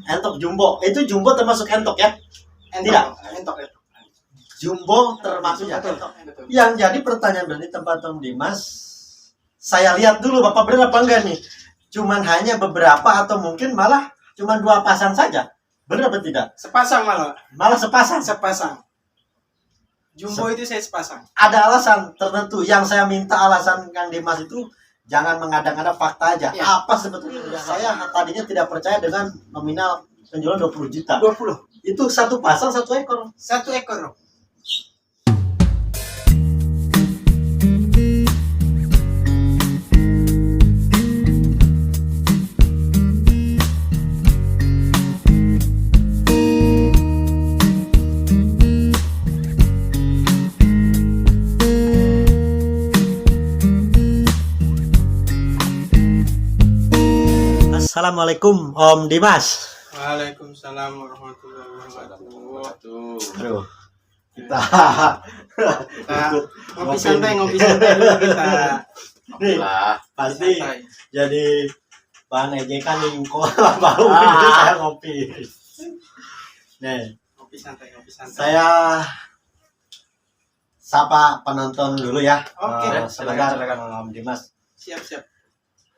Entok jumbo. Itu jumbo termasuk entok ya? Tidak. Entok. Jumbo termasuk Betul. entok. Yang jadi pertanyaan dari tempat Om Dimas, saya lihat dulu Bapak benar apa enggak nih? Cuman hanya beberapa atau mungkin malah cuman 2 pasang saja. Benar apa tidak? Sepasang malah. Malah sepasang. Jumbo itu saya sepasang. Ada alasan tertentu yang saya minta alasan Kang Dimas itu jangan mengada-ngada, fakta aja. Ya. Apa sebetulnya? Saya tadinya tidak percaya dengan nominal penjualan 20 juta. 20. Itu satu pasang 1 ekor. 1 ekor. Assalamualaikum Om Dimas. Waalaikumsalam warahmatullahi wabarakatuh. Aduh, kita Ngopi santai dulu kita. nih pasti Santai. jadi bahan ejekan nih kok bau ini saya ngopi. Nih, Ngopi santai. saya sapa penonton dulu ya. Oke. Sebentar Om Dimas. Siap.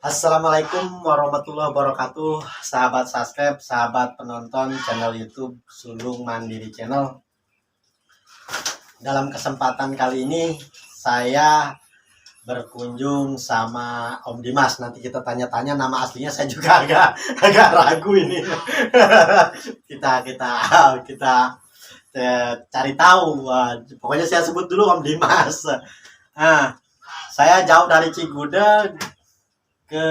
Assalamualaikum warahmatullahi wabarakatuh, sahabat subscribe, sahabat penonton channel YouTube Sulung Mandiri Channel. Dalam kesempatan kali ini saya berkunjung sama Om Dimas. Nanti kita tanya-tanya nama aslinya, saya juga agak ragu ini. kita cari tahu. Pokoknya saya sebut dulu Om Dimas. Nah, saya jauh dari Ciguda ke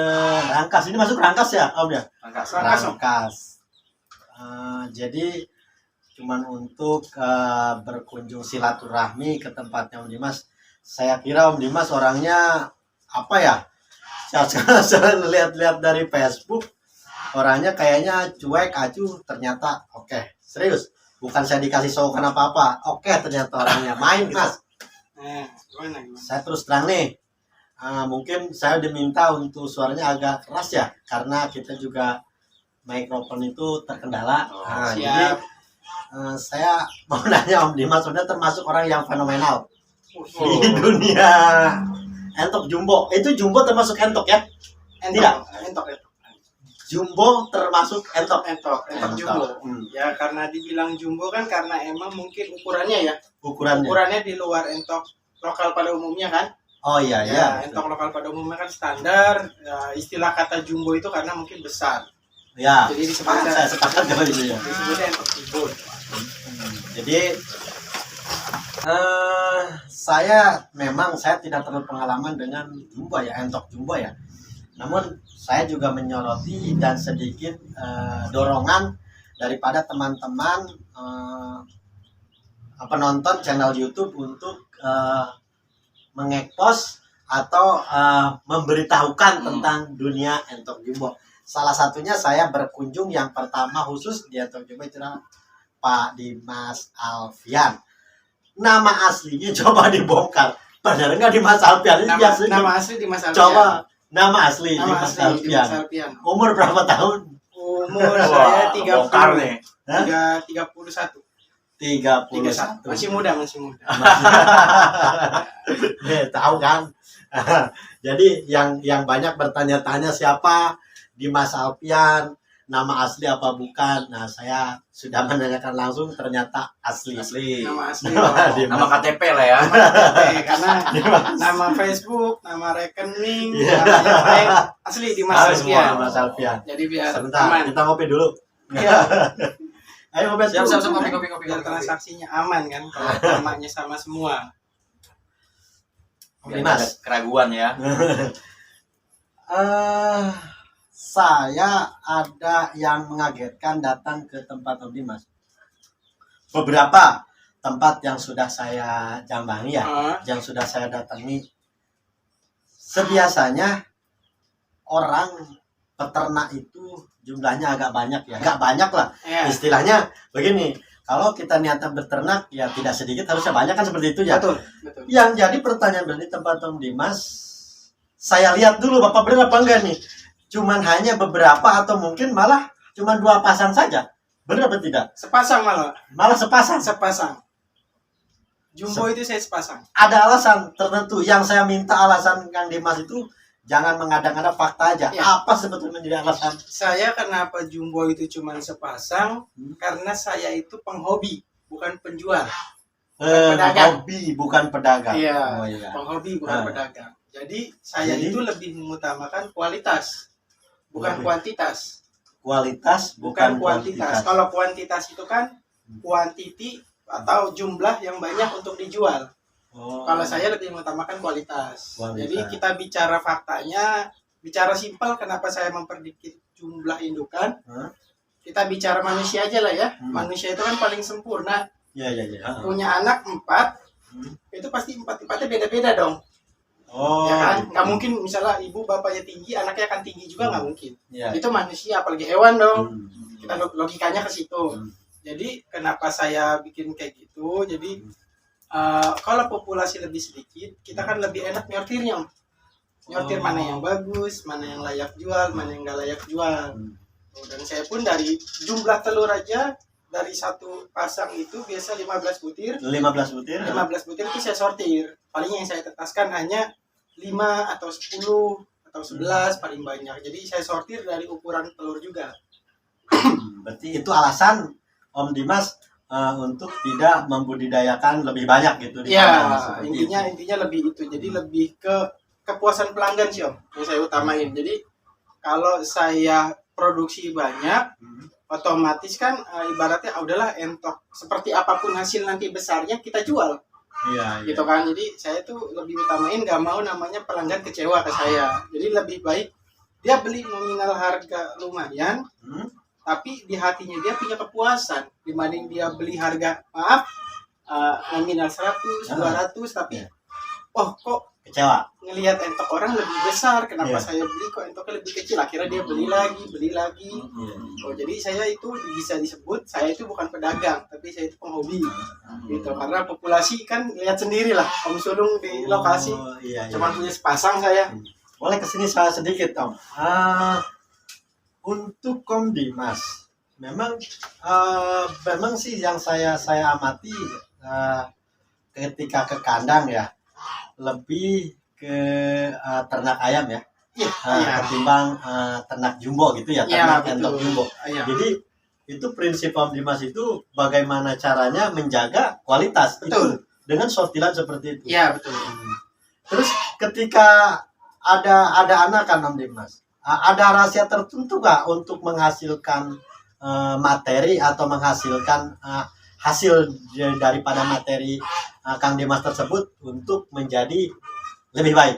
Rangkas. Ini masuk Rangkas ya Om ya? Rangkas. Jadi cuman untuk berkunjung silaturahmi ke tempatnya Om Dimas. Saya kira Om Dimas orangnya apa ya? Saya lihat-lihat dari Facebook orangnya kayaknya cuek, acuh. Ternyata oke. Serius. Bukan saya dikasih sokan apa-apa. Oke, ternyata orangnya main Mas. Gimana? Saya terus terang nih. Mungkin saya diminta untuk suaranya agak keras ya, karena kita juga mikrofon itu terkendala. Jadi saya mau nanya Om Dimas, sudah termasuk orang yang fenomenal di dunia entok jumbo. Itu jumbo termasuk entok ya? Tidak. Entok. Jumbo termasuk entok. Entok jumbo. Ya karena dibilang jumbo kan karena emang mungkin ukurannya ya. Ukurannya di luar entok lokal pada umumnya kan. Oh iya. Entok lokal pada umumnya kan standar. Ya, istilah kata jumbo itu karena mungkin besar. Ya. Jadi disebutnya Saya sepakat dengan itu ya. Disebutnya entok jumbo. Jadi saya tidak terlalu pengalaman dengan jumbo ya, entok jumbo ya. Namun saya juga menyoroti dan sedikit dorongan daripada teman-teman penonton channel YouTube untuk mengekspos atau memberitahukan tentang dunia entok jumbo. Salah satunya saya berkunjung yang pertama khusus di entok jumbo itu Pak Dimas Alfian. Nama aslinya coba dibongkar. Benar nggak Dimas Alfian? Nama asli Dimas Alfian. Coba nama asli Dimas Alfian. Umur berapa tahun? Umur saya 30. Bongkar nih. 31. 31. Masih muda. Tahu kan? Jadi yang banyak bertanya-tanya siapa Dimas Alfian, nama asli apa bukan. Nah, saya sudah menanyakan langsung, ternyata asli. Nama asli. Nama KTP lah ya. Karena nama Facebook, nama rekening, nama yang lain asli Dimas Alfian. Dimas Alfian. Jadi biar Sebentar, aman. kita ngopi dulu. Iya. Ayo ngopi. Siap kopi. Biar transaksinya aman kan kalau namanya sama semua. Om Dimas. Ada keraguan ya. Saya ada yang mengagetkan datang ke tempat Om Dimas. Beberapa tempat yang sudah saya jambangi ya, yang sudah saya datangi. Sebiasanya orang peternak itu jumlahnya agak banyak ya, agak banyak lah. Istilahnya begini, kalau kita niatan beternak ya tidak sedikit, harusnya banyak kan, seperti itu ya. Betul. Yang jadi pertanyaan dari tempat Om Dimas, saya lihat dulu Bapak benar apa enggak nih? Cuman hanya beberapa atau mungkin malah cuma 2 pasang saja. Benar atau tidak? Sepasang malah. Malah sepasang. Sepasang. Jumbo itu saya sepasang. Ada alasan tertentu yang saya minta alasan Kang Dimas itu jangan mengada-ngada, fakta aja. Ya. Apa sebetulnya menjadi alasan? Saya kenapa jumbo itu cuma sepasang? Karena saya itu penghobi, bukan penjual. Pedagang. Hobi bukan pedagang. Iya, Oh, iya. penghobi bukan pedagang. Jadi saya Jadi? itu lebih mengutamakan kualitas, bukan Waduh. kuantitas. Kualitas Bukan bukan kuantitas. kuantitas. Kalau kuantitas itu kan kuantiti atau jumlah yang banyak untuk dijual. Oh. Kalau saya lebih mengutamakan kualitas. Kualitas. Jadi kita bicara faktanya, bicara simpel kenapa saya mempersedikit jumlah indukan. Hah? Kita bicara manusia aja lah ya. Hmm. Manusia itu kan paling sempurna. Iya. Punya anak 4, itu pasti 4-4-nya beda-beda dong. Oh. Ya kan? Gitu. Nggak mungkin misalnya ibu bapaknya tinggi, anaknya akan tinggi juga, nggak mungkin. Iya. Itu manusia, apalagi hewan dong. Hmm. Kita logikanya ke situ. Jadi kenapa saya bikin kayak gitu? Jadi kalau populasi lebih sedikit, kita kan lebih enak nyortirnya, Om. Nyortir Oh. mana yang bagus, mana yang layak jual, mana yang nggak layak jual. Dan saya pun dari jumlah telur aja, dari satu pasang itu biasa 15 butir. 15 butir. 15 butir itu saya sortir. Paling yang saya tetaskan hanya 5 atau 10 atau 11 paling banyak. Jadi saya sortir dari ukuran telur juga. Berarti itu alasan Om Dimas untuk tidak membudidayakan lebih banyak gitu di kandang, Ya, seperti intinya lebih itu. Jadi lebih ke kepuasan pelanggan sih, Om, yang saya utamain. Jadi kalau saya produksi banyak, otomatis kan ibaratnya udahlah entok. Seperti apapun hasil nanti besarnya kita jual. Iya. Gitu kan. Jadi saya tuh lebih utamain gak mau namanya pelanggan kecewa ke saya. Jadi lebih baik dia beli nominal harga lumayan, tapi di hatinya dia punya kepuasan dibanding dia beli harga nominal 100, 200 tapi oh kok Kecewa. ngelihat entok orang lebih besar, kenapa Iya. saya beli kok entoknya lebih kecil, akhirnya dia beli lagi. Oh, jadi saya itu bisa disebut saya itu bukan pedagang, tapi saya itu penghobi gitu. Karena populasi kan lihat sendiri lah, Om Sulung di lokasi Iya. cuma punya sepasang saya. Boleh kesini saya sedikit Om. Untuk Om Dimas, memang sih yang saya amati ketika ke kandang ya, lebih ke ternak ayam ya, Iya. ketimbang ternak jumbo gitu ya, Iya, ternak entok betul. jumbo. Iya. Jadi itu prinsip Om Dimas itu bagaimana caranya menjaga kualitas Betul. itu dengan sortiran seperti itu. Iya, betul. Terus ketika ada anak kan Om Dimas, ada rahasia tertentu nggak untuk menghasilkan materi atau menghasilkan hasil daripada materi Kang Dimas tersebut untuk menjadi lebih baik?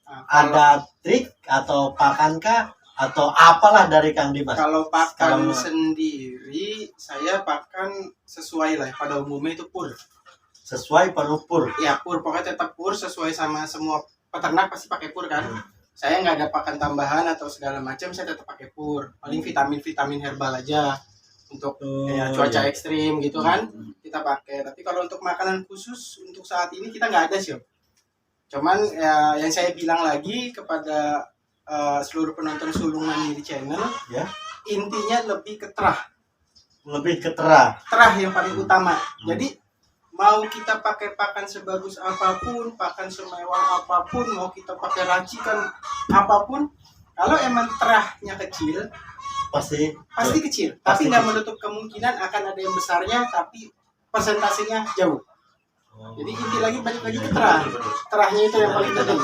Nah, kalau- Ada trik atau pakankah atau apalah dari Kang Dimas? Kalau pakan Kalau- sendiri, saya pakan sesuai lah. Pada umumnya itu pur. Sesuai penupur. Ya pur, pokoknya tetap pur sesuai sama semua peternak pasti pakai pur kan. Saya nggak ada pakan tambahan atau segala macam, saya tetap pakai pur. Paling vitamin herbal aja untuk kayak cuaca ekstrim gitu kan. Kita pakai. Tapi kalau untuk makanan khusus untuk saat ini kita nggak ada sih, Om. Cuman ya, yang saya bilang lagi kepada seluruh penonton Sulung Mandiri Channel, Ya. intinya lebih ke terah Lebih ke terah. yang paling utama. Jadi mau kita pakai pakan sebagus apapun, pakan semewah apapun, mau kita pakai racikan apapun, kalau emang terahnya kecil Pasti pasti kecil. Pasti Tapi nggak kecil. menutup kemungkinan akan ada yang besarnya, tapi persentasenya jauh. Jadi inti lagi balik lagi ke terah. Terahnya itu yang paling penting.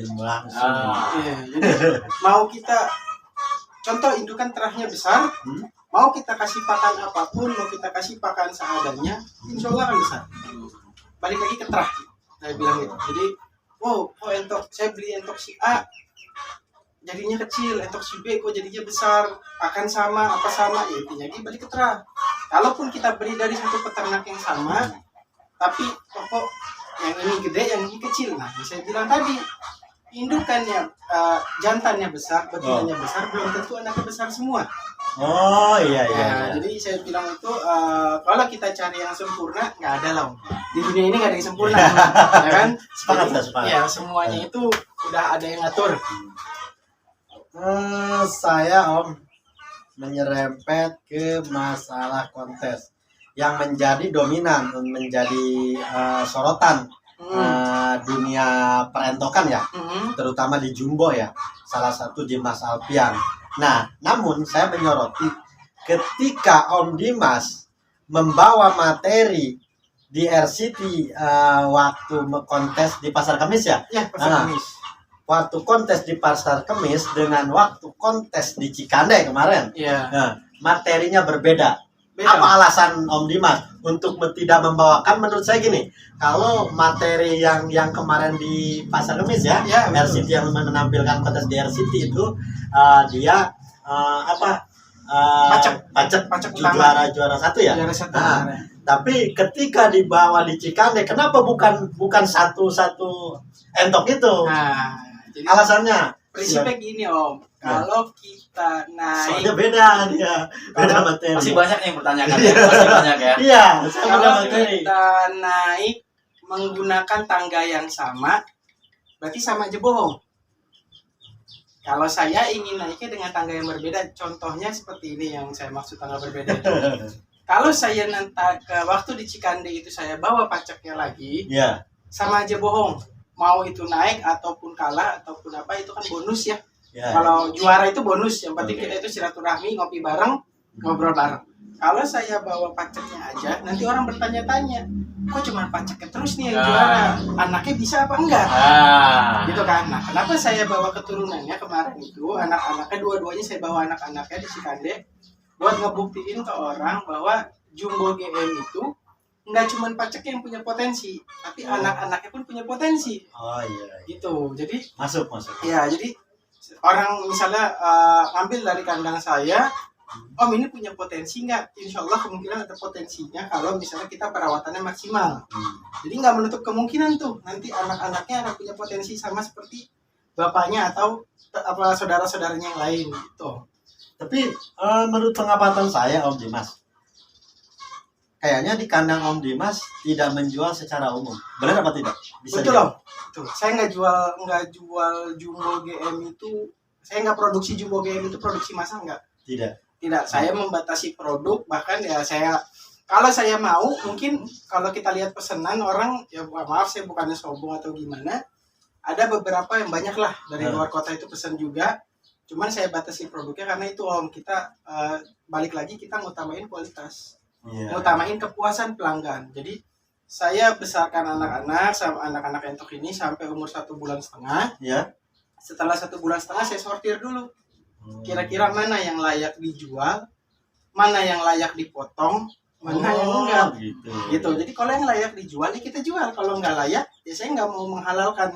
Ilmu langsung. Iya, jadi mau kita contoh indukan terahnya besar, mau kita kasih pakan apapun, mau kita kasih pakan seadanya, insya Allah akan besar. Balik lagi ke terah, saya bilang gitu. Jadi, wow, kok entok, saya beli entok si A, jadinya kecil, entok si B kok jadinya besar, pakan sama, apa sama, ya intinya lagi balik ke terah. Kalaupun kita beli dari satu peternak yang sama, tapi kok yang ini gede, yang ini kecil. Nah, saya bilang tadi, indukannya jantannya besar, betinanya besar, belum tentu anaknya besar semua. Oh iya. Jadi saya bilang itu kalau kita cari yang sempurna nggak ada lah, Om. Di dunia ini nggak ada yang sempurna, ya kan? Sepakat. Ya semuanya itu udah ada yang ngatur. Saya Om, menyerempet ke masalah kontes yang menjadi dominan, menjadi sorotan dunia perentokan ya, terutama di Jumbo ya, salah satu di Mas Alpian. Nah, namun saya menyoroti ketika Om Dimas membawa materi di RCT waktu kontes di Pasar Kemis ya? Ya, Pasar Kemis. Waktu kontes di Pasar Kemis dengan waktu kontes di Cikande kemarin. Iya. Nah, materinya berbeda. Beda. Apa alasan Om Dimas untuk tidak membawakan? Menurut saya gini, kalau materi yang kemarin di Pasar Kemis ya, Ya, betul. RCT yang menampilkan kontes di RCT itu dia pacek utama. juara satu ya. Juara satu. Nah, tapi ketika dibawa di Cikande, kenapa bukan satu entok itu? Nah, jadi Alasannya? prinsipnya gini Om, kalau kita naik, Soalnya beda dia, beda materi. Masih banyak yang bertanyakan ya. Masih banyak ya. Iya, saya beda kalau materi. kita naik menggunakan tangga yang sama, berarti sama aja bohong. Kalau saya ingin naiknya dengan tangga yang berbeda, contohnya seperti ini yang saya maksud tangga berbeda itu. Kalau saya nanti ke waktu di Cikande itu saya bawa pacaknya lagi, Iya. sama aja bohong. Mau itu naik ataupun kalah ataupun apa itu kan bonus ya. Ya. Kalau juara itu bonus, yang penting Oke. kita itu silaturahmi, ngopi bareng, ngobrol bareng. Kalau saya bawa pacaknya aja, nanti orang bertanya-tanya, kok cuma pacaknya terus nih yang juara, anaknya bisa apa enggak? Gitu kan. Nah, kenapa saya bawa keturunannya kemarin itu, anak-anaknya dua-duanya saya bawa anak-anaknya di Cikande buat ngebuktiin ke orang bahwa Jumbo GM itu nggak cuma pacaknya yang punya potensi, tapi anak-anaknya pun punya potensi. Oh iya. Gitu. Jadi Masuk. ya, jadi orang misalnya ambil dari kandang saya, Om ini punya potensi nggak? Insya Allah kemungkinan ada potensinya kalau misalnya kita perawatannya maksimal. Jadi nggak menutup kemungkinan tuh nanti anak-anaknya akan punya potensi sama seperti bapaknya atau apa saudara-saudaranya yang lain gitu. Tapi menurut pengamatan saya Om Dimas, kayaknya di kandang Om Dimas tidak menjual secara umum. Benar apa tidak? Betul dijawab? Om. Betul. Saya nggak jual Jumbo GM itu. Saya nggak produksi Jumbo GM itu produksi massal nggak. Tidak, saya membatasi produk, bahkan ya kalau saya mau, mungkin kalau kita lihat pesanan orang, ya maaf saya bukannya sombong atau gimana, ada beberapa yang banyak lah dari luar kota itu pesan juga, cuman saya batasi produknya karena itu Om, kita balik lagi kita ngutamain kualitas, ngutamain kepuasan pelanggan. Jadi saya besarkan anak-anak sama anak-anak entok ini sampai umur 1,5 bulan. Ya. Setelah 1,5 bulan saya sortir dulu. Kira-kira mana yang layak dijual, mana yang layak dipotong, mana yang enggak. Gitu. Jadi kalau yang layak dijual ya kita jual, kalau enggak layak ya saya nggak mau menghalalkan.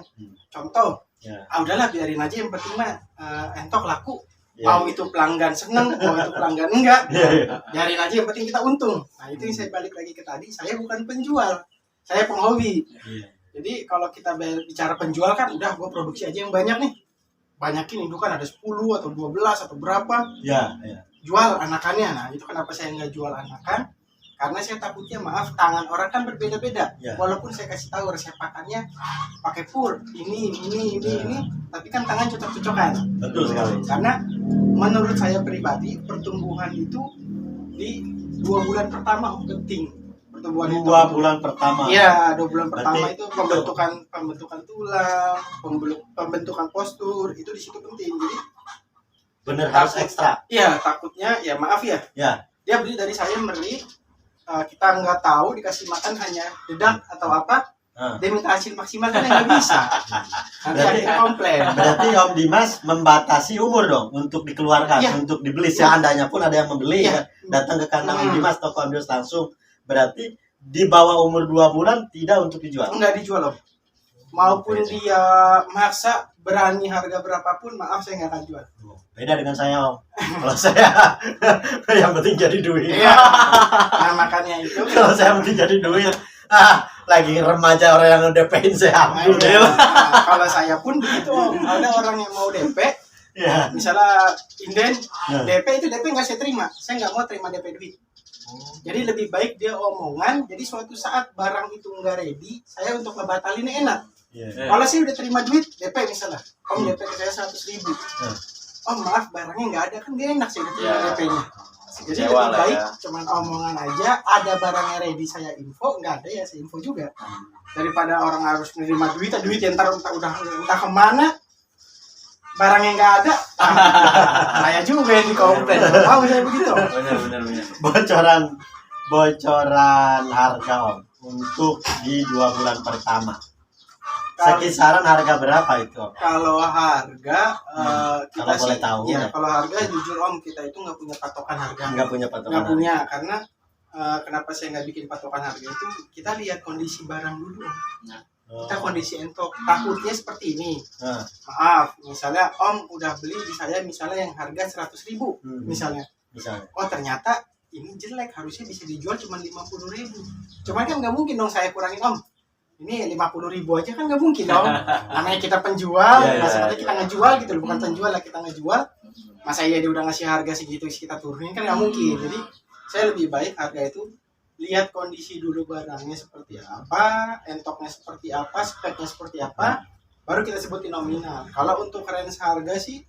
Contoh, udahlah biarin aja, yang penting mah entok laku. Mau itu pelanggan seneng, mau itu pelanggan enggak, biarin aja, yang penting kita untung. Nah itu yang saya balik lagi ke tadi, saya bukan penjual, saya penghobi. Jadi kalau kita bicara penjual kan udah gue produksi aja yang banyak nih. Banyakin itu kan ada 10 atau 12 atau berapa. Jual anakannya. Nah, itu kenapa saya nggak jual anakan? Karena saya takutnya, maaf, tangan orang kan berbeda-beda. Walaupun saya kasih tahu resep pakannya pakai pur, ini, tapi kan tangan cocok-cocokan. Betul sekali. Karena menurut saya pribadi, pertumbuhan itu di 2 bulan pertama penting. Pertumbuhan 2 bulan pertama. Iya, 2 bulan pertama Berarti itu pembentukan tulang, pembentukan postur, itu di situ penting. Jadi bener harus ekstra. Iya, takutnya ya maaf ya. Dia beli dari saya kita nggak tahu, dikasih makan hanya dedak atau apa. Dia minta hasil maksimal kan nggak bisa. Nanti kita komplain. Berarti Om Dimas membatasi umur dong untuk dikeluarkan, untuk dibeli. Seandainya pun ada yang membeli, datang ke kandang Om Dimas, toko Om Dimas langsung. Berarti di bawah umur 2 bulan tidak untuk dijual. Enggak dijual Om. Maupun dia maksa berani harga berapapun, maaf saya nggak akan jual. Beda dengan saya Om. Kalau saya yang penting jadi duit. Nah makanya itu. Kalau saya penting jadi duit. Lagi remaja orang yang DP-in saya ambil. Kalau saya pun begitu Om. Ada orang yang mau DP, misalnya inden, DP itu DP nggak saya terima. Saya nggak mau terima DP duit. Jadi lebih baik dia omongan, jadi suatu saat barang itu nggak ready, saya untuk ngebatalinnya enak. Kalau saya udah terima duit, DP misalnya, Om DP ke saya 100.000. oh maaf barangnya nggak ada, kan gak enak sih Iya. terima DP-nya. Jadi Kecewa lebih lah baik ya. cuman omongan aja, ada barangnya ready saya info, nggak ada ya saya info juga. Daripada orang harus menerima duit yang ntar entah kemana, barangnya nggak ada, saya juga yang dikomplain. Tahu saya begitu. Benar. Bocoran harga Om untuk di 2 bulan pertama. Sekisaran harga berapa itu Om? Kalau harga kita Kalau boleh sih, tahu, ya, ya. kalau harga jujur Om, kita itu nggak punya patokan harga. Nggak punya patokan Nggak harga. punya, karena kenapa saya nggak bikin patokan harga itu, kita lihat kondisi barang dulu. Oh. Kita kondisi entok, takutnya seperti ini. Nah, Maaf, misalnya Om udah beli di saya misalnya yang harga 100.000 misalnya. misalnya. Oh ternyata ini jelek, harusnya bisa dijual cuma 50.000. Cuman kan nggak mungkin dong saya kurangin Om. Ini 50.000 aja kan nggak mungkin dong. Namanya kita penjual, Iya, maksudnya iya, kita iya. ngejual gitu loh, bukan penjual lah, kita ngejual. Masa iya dia udah ngasih harga segitu kita turunin kan nggak mungkin. Jadi saya lebih baik harga itu lihat kondisi dulu barangnya seperti apa, entoknya seperti apa, speknya seperti apa, baru kita sebutin nominal. Kalau untuk range harga sih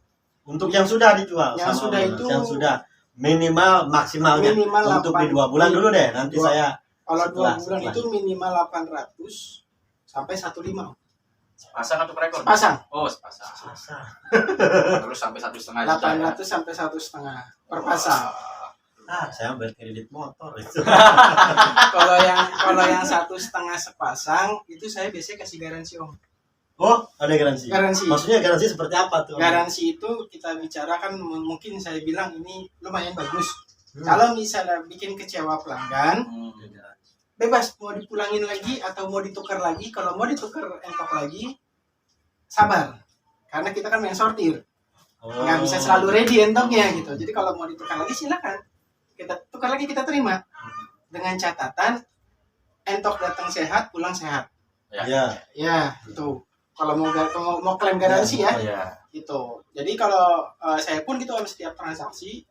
Untuk yang sudah dijual, Yang sama sudah Om, itu- yang sudah minimal maksimalnya Minimal untuk di 8. 2 bulan dulu deh. Nanti Dua- saya kalau 2 bulan Setelah. itu minimal 800 sampai 1.500 Pasang atau per ekor? pasang. Oh, sepasang. Terus sampai 1,5 juta. 800 sampai 1,5 per pasang. saya berkredit motor itu. Kalau yang 1,5 sepasang itu saya biasanya kasih garansi Om. Oh, ada garansi. Garansi. Maksudnya garansi seperti apa tuh? Om? Garansi itu kita bicarakan mungkin saya bilang ini lumayan bagus. Hmm. Kalau misalnya bikin kecewa pelanggan, Hmm. bebas mau dipulangin lagi atau mau ditukar lagi. Kalau mau ditukar entok lagi, sabar. Karena kita kan main sortir, Oh. nggak bisa selalu ready entoknya gitu. Jadi kalau mau ditukar lagi silakan. Kita tukar lagi, kita terima. Dengan catatan entok datang sehat, pulang sehat. Ya. Ya, itu. Kalau mau klaim garansi ya, Iya. gitu. Jadi kalau saya pun gitu setiap transaksi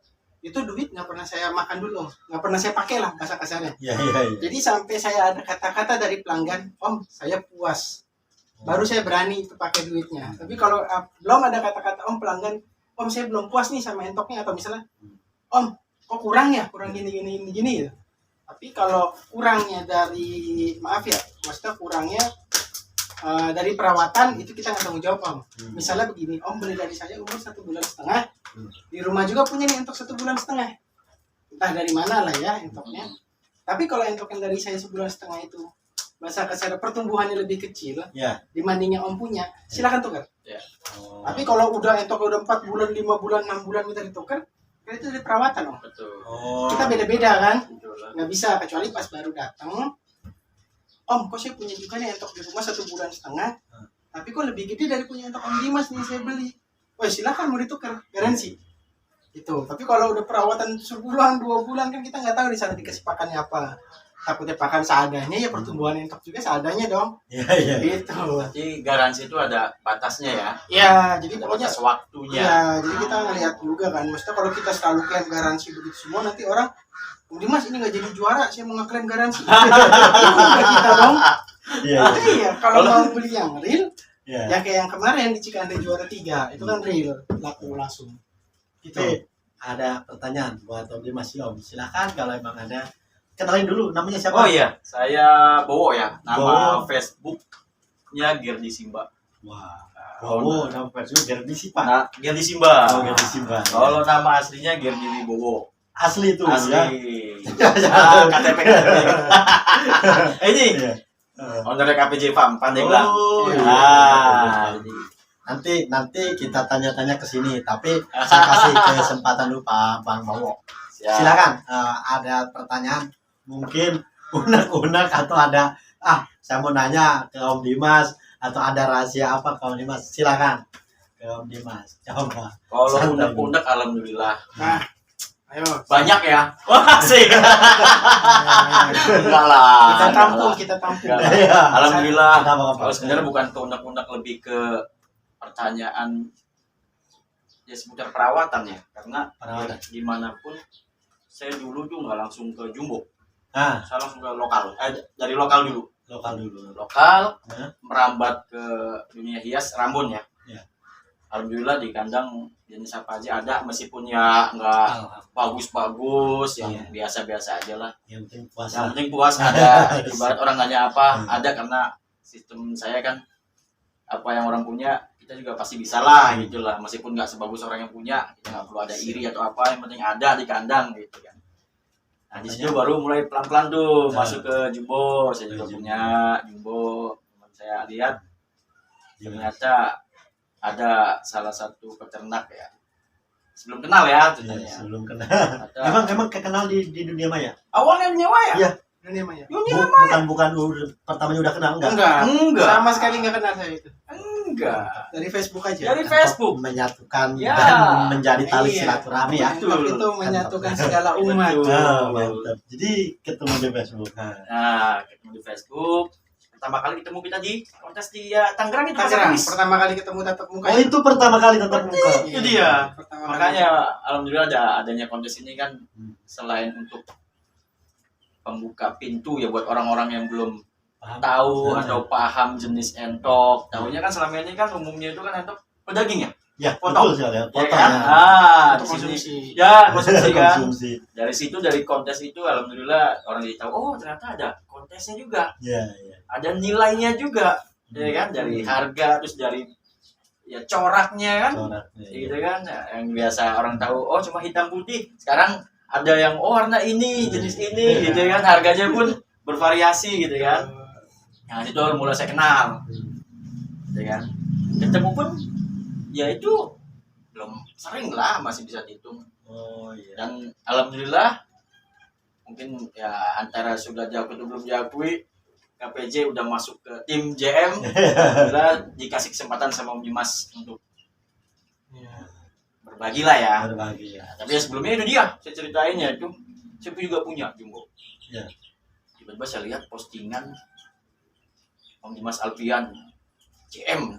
itu duit nggak pernah saya makan dulu, nggak pernah saya pakai lah bahasa kasarnya. Ya. Jadi sampai saya ada kata-kata dari pelanggan, Om saya puas, baru saya berani itu pakai duitnya. Tapi kalau belum ada kata-kata Om pelanggan, Om saya belum puas nih sama entoknya, atau misalnya Om kok kurang ya, kurang gini ya. Tapi kalau kurangnya dari, maaf ya, maksudnya kurangnya dari perawatan itu kita nggak tanggung jawab Om. Misalnya begini, Om beli dari saya umur 1,5 bulan, di rumah juga punya nih entok 1,5 bulan, entah dari mana lah ya entoknya. Tapi kalau entok yang dari saya 1,5 bulan itu bahasa kasar pertumbuhannya lebih kecil Ya. dibandingnya Om punya, silakan tukar. Oh. Tapi kalau udah entok udah 4 bulan, 5 bulan, 6 bulan minta ditukar, kan itu dari perawatan Om. Betul. Oh. Kita beda-beda kan, Betul. nggak bisa kecuali pas baru datang. Om, kok saya punya juga nih entok di rumah 1,5 bulan, tapi kok lebih gede dari punya entok Om Dimas nih saya beli. Wah silakan mau ditukar, garansi. Gitu. Tapi kalau udah perawatan sebulan, 2 bulan kan kita nggak tahu di sana dikasih pakannya apa. Takutnya pakan seadanya, ya pertumbuhan entok juga seadanya dong. Ya. Gitu. Berarti garansi itu ada batasnya ya. Ya, jadi Ada pokoknya batas waktunya. ya, jadi kita ngelihat juga kan. Maksudnya kalau kita selalu klaim garansi begitu semua, nanti orang, Om Dimas ini nggak jadi juara, saya mau ngeklaim garansi. Itu kita dong. Iya. Iya, kalau mau beli yang real, Ya. ya kayak yang kemarin di Cikande juara 3, itu kan real, laku langsung. Gitu. Tapi ada pertanyaan buat Om Dimas Om. Silakan kalau emang ada. Kenalin dulu namanya siapa? Oh iya, saya Bowo ya. Nama Bowo. Facebooknya Gerdi Simba. Wah. Bowo, nama Facebook Gerdi sih Pak. Nah, Gerdi Simba. Oh, Gerdi Simba. Kalau nama aslinya Gerdi Wibowo. Asli itu Asli. ya. KTP. Ini Iya. owner KPJ Farm Pandeglang. Oh, iya. Jadi Nanti kita tanya-tanya ke sini, tapi saya kasih kesempatan dulu Pak Bang Bowo. siap. Silakan, ada pertanyaan mungkin unek-unek atau ada saya mau nanya ke Om Dimas atau ada rahasia apa ke Om Dimas, silakan ke Om Dimas, coba. Kalau Santai. unek-unek alhamdulillah. Nah, ayo. Banyak ya. Wah, sih. Enggak lah. Kita enggak tampung, lah. kita tampung. Enggak lah. Iya. Alhamdulillah. Apa-apa. Kalau sebenarnya bukan ke unek-unek, lebih ke pertanyaan ya seputar perawatan ya. Karena Perawatan. gimana pun saya dulu tuh nggak langsung ke jumbo. Ah, Saya langsung ke lokal. Dari lokal dulu. lokal dulu. Lokal Nah. merambat ke dunia hias Rambon ya. Iya. alhamdulillah di kandang jenis apa aja ada, meskipun ya nggak bagus-bagus, yang biasa-biasa aja lah. Yang penting puasa. Yang penting puas ada. Ibarat orang nanya apa, ada, karena sistem saya kan apa yang orang punya kita juga pasti bisa lah gitu lah. Meskipun nggak sebagus orang yang punya, kita nggak perlu ada iri atau apa, yang penting ada di kandang gitu kan. Nah di situ baru mulai pelan-pelan tuh masuk ke jumbo. Saya juga punya jumbo. Teman saya lihat ternyata ada salah satu peternak ya. Sebelum kenal ya, Iya, sebelum kenal. Ada- Emang kenal di dunia maya? awalnya nyewa ya? Iya. Dunia maya. Bukan pertamanya udah kenal enggak? Enggak. Sama sekali enggak kenal saya itu. Enggak. Dari Facebook aja. Dari Facebook. Menyatukan Ya. dan menjadi tali Iya. silaturahmi ya. Mantap itu menyatukan segala umat. Betul. Mantap. Jadi ketemu di Facebook. Nah, ketemu di Facebook. Pertama kali ketemu kita di kontes di Tangerang itu Tangerang. Mas. Pertama kali ketemu tatap muka. Oh itu pertama kali tatap muka. Itu dia. Pertama Makanya alhamdulillah adanya kontes ini kan selain untuk pembuka pintu ya buat orang-orang yang belum Paham? tahu Nah. atau paham jenis entok. Tahunya kan selama ini kan umumnya itu kan entok pedaging ya. Ya, Potong. betul sekali. Ya Potong. kan? ya. Di sini. konsumsi. Ya, konsumsi kan. Konsumsi. Dari situ dari kontes itu alhamdulillah orang jadi tahu, oh ternyata ada kontesnya juga. Ya, ya. Ada nilainya juga. Ya kan? Dari harga, terus dari ya coraknya kan. Coraknya, ya. Gitu kan. Nah, yang biasa orang tahu, oh cuma hitam putih. Sekarang ada yang oh warna ini, jenis ini gitu kan. Harganya pun bervariasi gitu kan. Nah, itu mulai saya kenal. Gitu kan. Ketemu pun ya itu belum sering lah, masih bisa dihitung. Oh iya. Dan alhamdulillah mungkin ya antara sudah diakui atau belum diakui, KPJ udah masuk ke tim JM. Alhamdulillah dikasih kesempatan sama Om Dimas untuk berbagi lah ya. Berbagi ya. Tapi ya sebelumnya itu dia saya ceritain ya, itu saya juga punya jumbo. Ya. Tiba-tiba saya lihat postingan Om Dimas Alfian JM.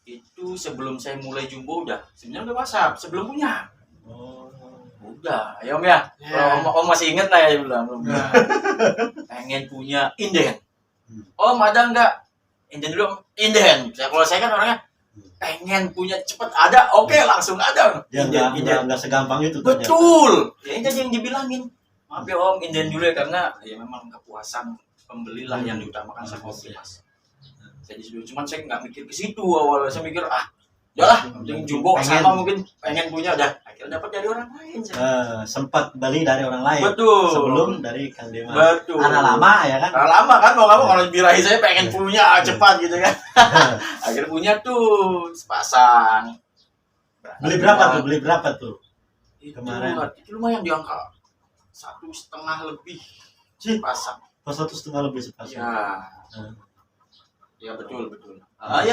Itu sebelum saya mulai jumbo udah sebenarnya udah WhatsApp sebelum punya. Oh. Udah, ayo Om ya. Ya. Kalau Om masih inget lah ya bilang belum. Nah, Pengen punya inden. Hmm. Om ada nggak? Inden dulu Om. Inden. Kalau saya kan orangnya pengen punya cepet ada, oke langsung ada. Ya enggak segampang itu ternyata. Betul. Ya itu aja yang dibilangin. Maaf ya Om, inden dulu ya karena ya memang kepuasan pembeli lah yang diutamakan sama Om Dimas. Saya disuruh, cuman saya nggak mikir ke situ awalnya. Saya mikir udahlah, penting jumbo Pengen. sama mungkin pengen punya udah. Akhirnya dapat dari orang lain. Sempat beli dari orang lain. Betul. Sebelum dari Kang Dimas. Betul. Karena lama ya kan. Karena lama kan mau kamu kalau birahi saya pengen punya cepat gitu kan. Akhirnya punya tuh sepasang. Beli berapa tuh? Beli berapa tuh? Itu, Kemarin. itu lumayan di angka 1,5 lebih Sih, pasang. pas 1,5 lebih sepasang. Ya. Nah, Ya betul.